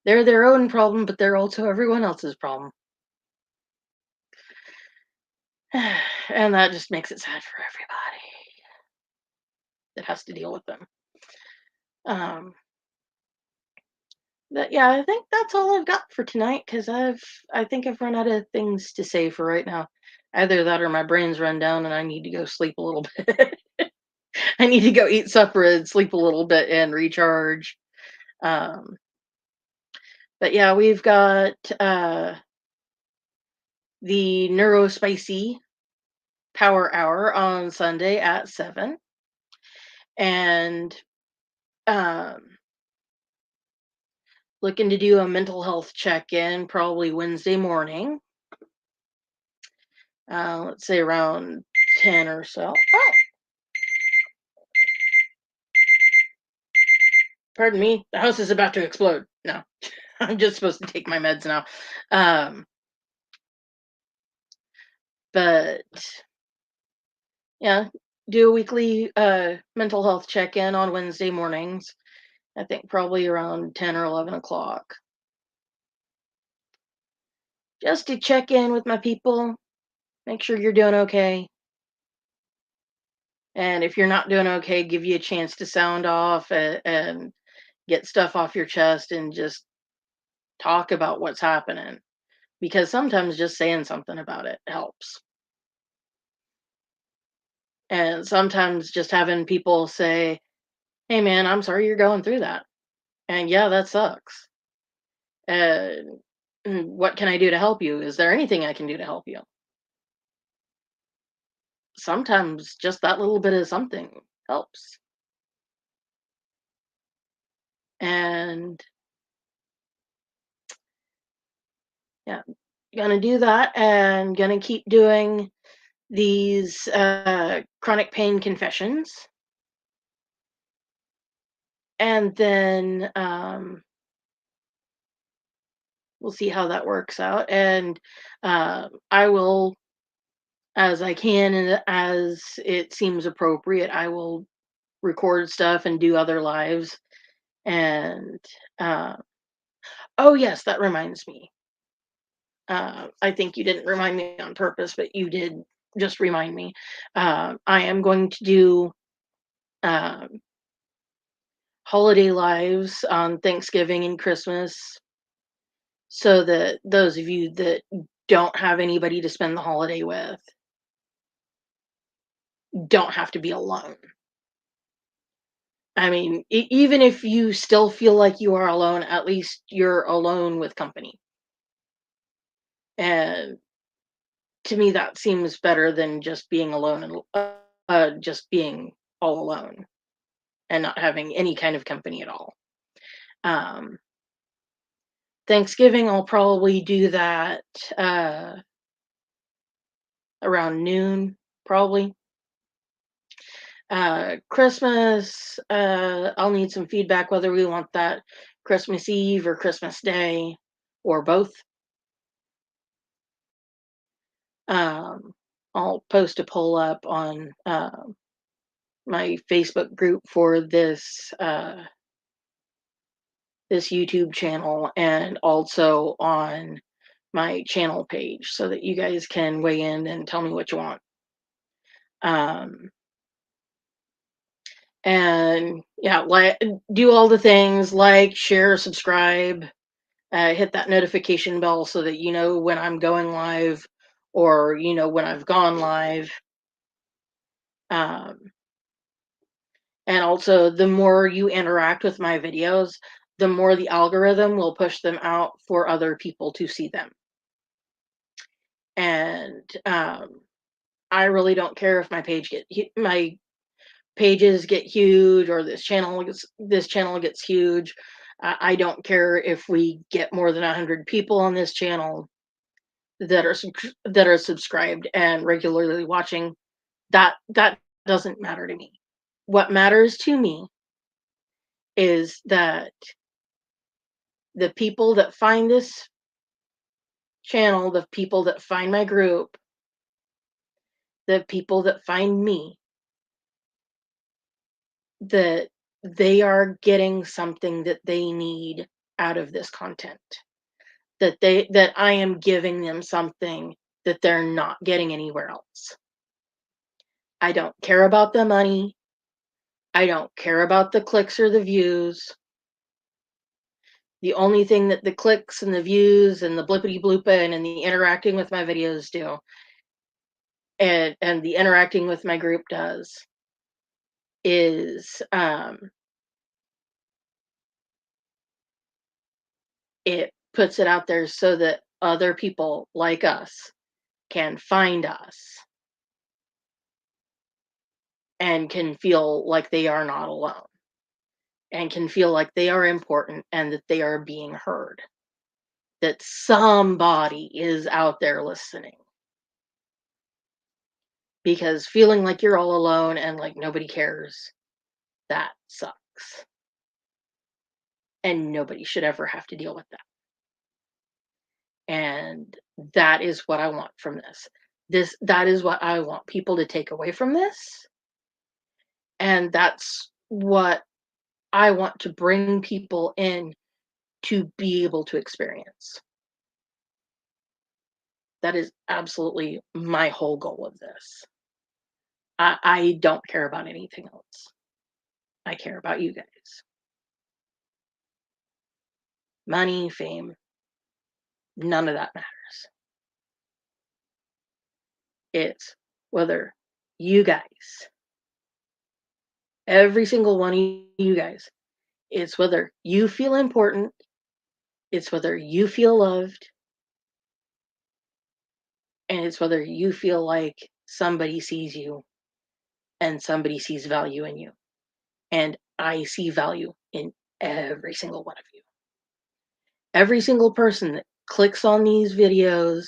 Speaker 1: They're their own problem, but they're also everyone else's problem. And that just makes it sad for everybody that has to deal with them. Um, but yeah, I think that's all I've got for tonight because I think I've run out of things to say for right now. Either that or my brain's run down and I need to go sleep a little bit. I need to go eat supper and sleep a little bit and recharge. Um, but yeah, we've got the Neurospicy Power Hour on Sunday at 7. And um, looking to do a mental health check-in probably Wednesday morning. Let's say around 10 or so. Oh, pardon me. The house is about to explode. No, I'm just supposed to take my meds now. Um, but yeah, do a weekly mental health check-in on Wednesday mornings. I think probably around 10 or 11 o'clock. Just to check in with my people, make sure you're doing okay. And if you're not doing okay, give you a chance to sound off and get stuff off your chest and just talk about what's happening. Because sometimes just saying something about it helps. And sometimes just having people say, hey man, I'm sorry you're going through that. And yeah, that sucks. And what can I do to help you? Is there anything I can do to help you? Sometimes just that little bit of something helps. And yeah, gonna do that and gonna keep doing these chronic pain confessions. And then we'll see how that works out. And I will, as I can and as it seems appropriate, I will record stuff and do other lives. And uh, oh, yes, that reminds me. I think you didn't remind me on purpose, but you did just remind me. I am going to do um, holiday lives on Thanksgiving and Christmas so that those of you that don't have anybody to spend the holiday with don't have to be alone. I mean, even if you still feel like you are alone, at least you're alone with company. And to me, that seems better than just being alone and just being all alone and not having any kind of company at all. Um, Thanksgiving, I'll probably do that uh, around noon, probably. Christmas, I'll need some feedback whether we want that Christmas Eve or Christmas Day or both. Um, I'll post a poll up on my Facebook group for this YouTube channel and also on my channel page so that you guys can weigh in and tell me what you want. Um, and yeah, do all the things like share, subscribe, hit that notification bell so that you know when I'm going live or when I've gone live. Um, and also, the more you interact with my videos, the more the algorithm will push them out for other people to see them. And I really don't care if my pages get huge or this channel gets huge. I don't care if we get more than 100 people on this channel that are subscribed and regularly watching. That doesn't matter to me. What matters to me is that the people that find this channel, the people that find my group, the people that find me, that they are getting something that they need out of this content. That I am giving them something that they're not getting anywhere else. I don't care about the money. I don't care about the clicks or the views. The only thing that the clicks and the views and the blippity blooping and the interacting with my videos do, and the interacting with my group does, is it puts it out there so that other people like us can find us and can feel like they are not alone and can feel like they are important and that they are being heard, that somebody is out there listening. Because feeling like you're all alone and like nobody cares, that sucks. And nobody should ever have to deal with that. And that is what I want from this. That is what I want people to take away from this. And that's what I want to bring people in to be able to experience. That is absolutely my whole goal of this. I don't care about anything else. I care about you guys. Money, fame, none of that matters. It's whether you guys, every single one of you guys, It's whether you feel important, it's whether you feel loved, and it's whether you feel like somebody sees you and somebody sees value in you. And I see value in every single one of you. Every single person that clicks on these videos,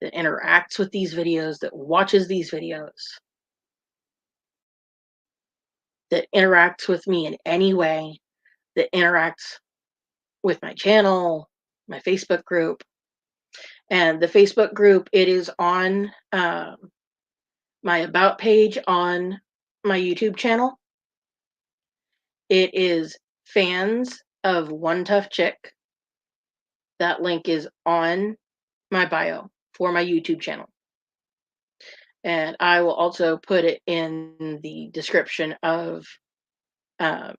Speaker 1: that interacts with these videos, that watches these videos, that interacts with me in any way, that interacts with my channel, my Facebook group. And the Facebook group, it is on my about page on my YouTube channel. It is fans of One Tough Chick. That link is on my bio for my YouTube channel. And I will also put it in the description of, um,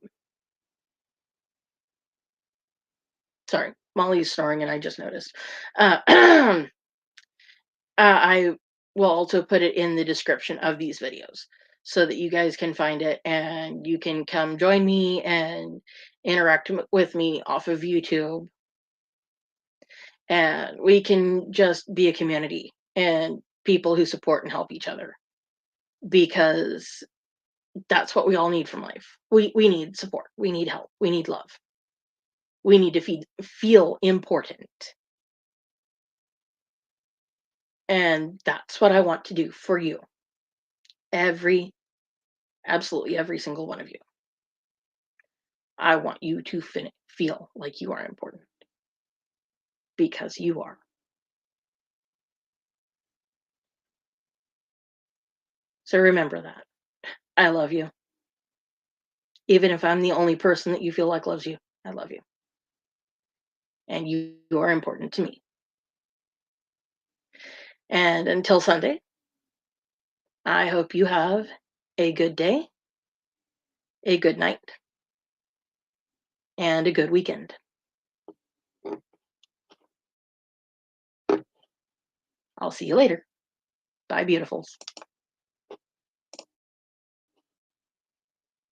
Speaker 1: sorry, Molly's snoring and I just noticed. I will also put it in the description of these videos so that you guys can find it and you can come join me and interact with me off of YouTube. And we can just be a community and people who support and help each other, because that's what we all need from life. We need support. We need help. We need love. We need to feel important. And that's what I want to do for you. Every, absolutely every single one of you. I want you to feel like you are important, because you are. So remember that. I love you. Even if I'm the only person that you feel like loves you, I love you. And you are important to me. And until Sunday, I hope you have a good day, a good night, and a good weekend. I'll see you later. Bye, beautifuls.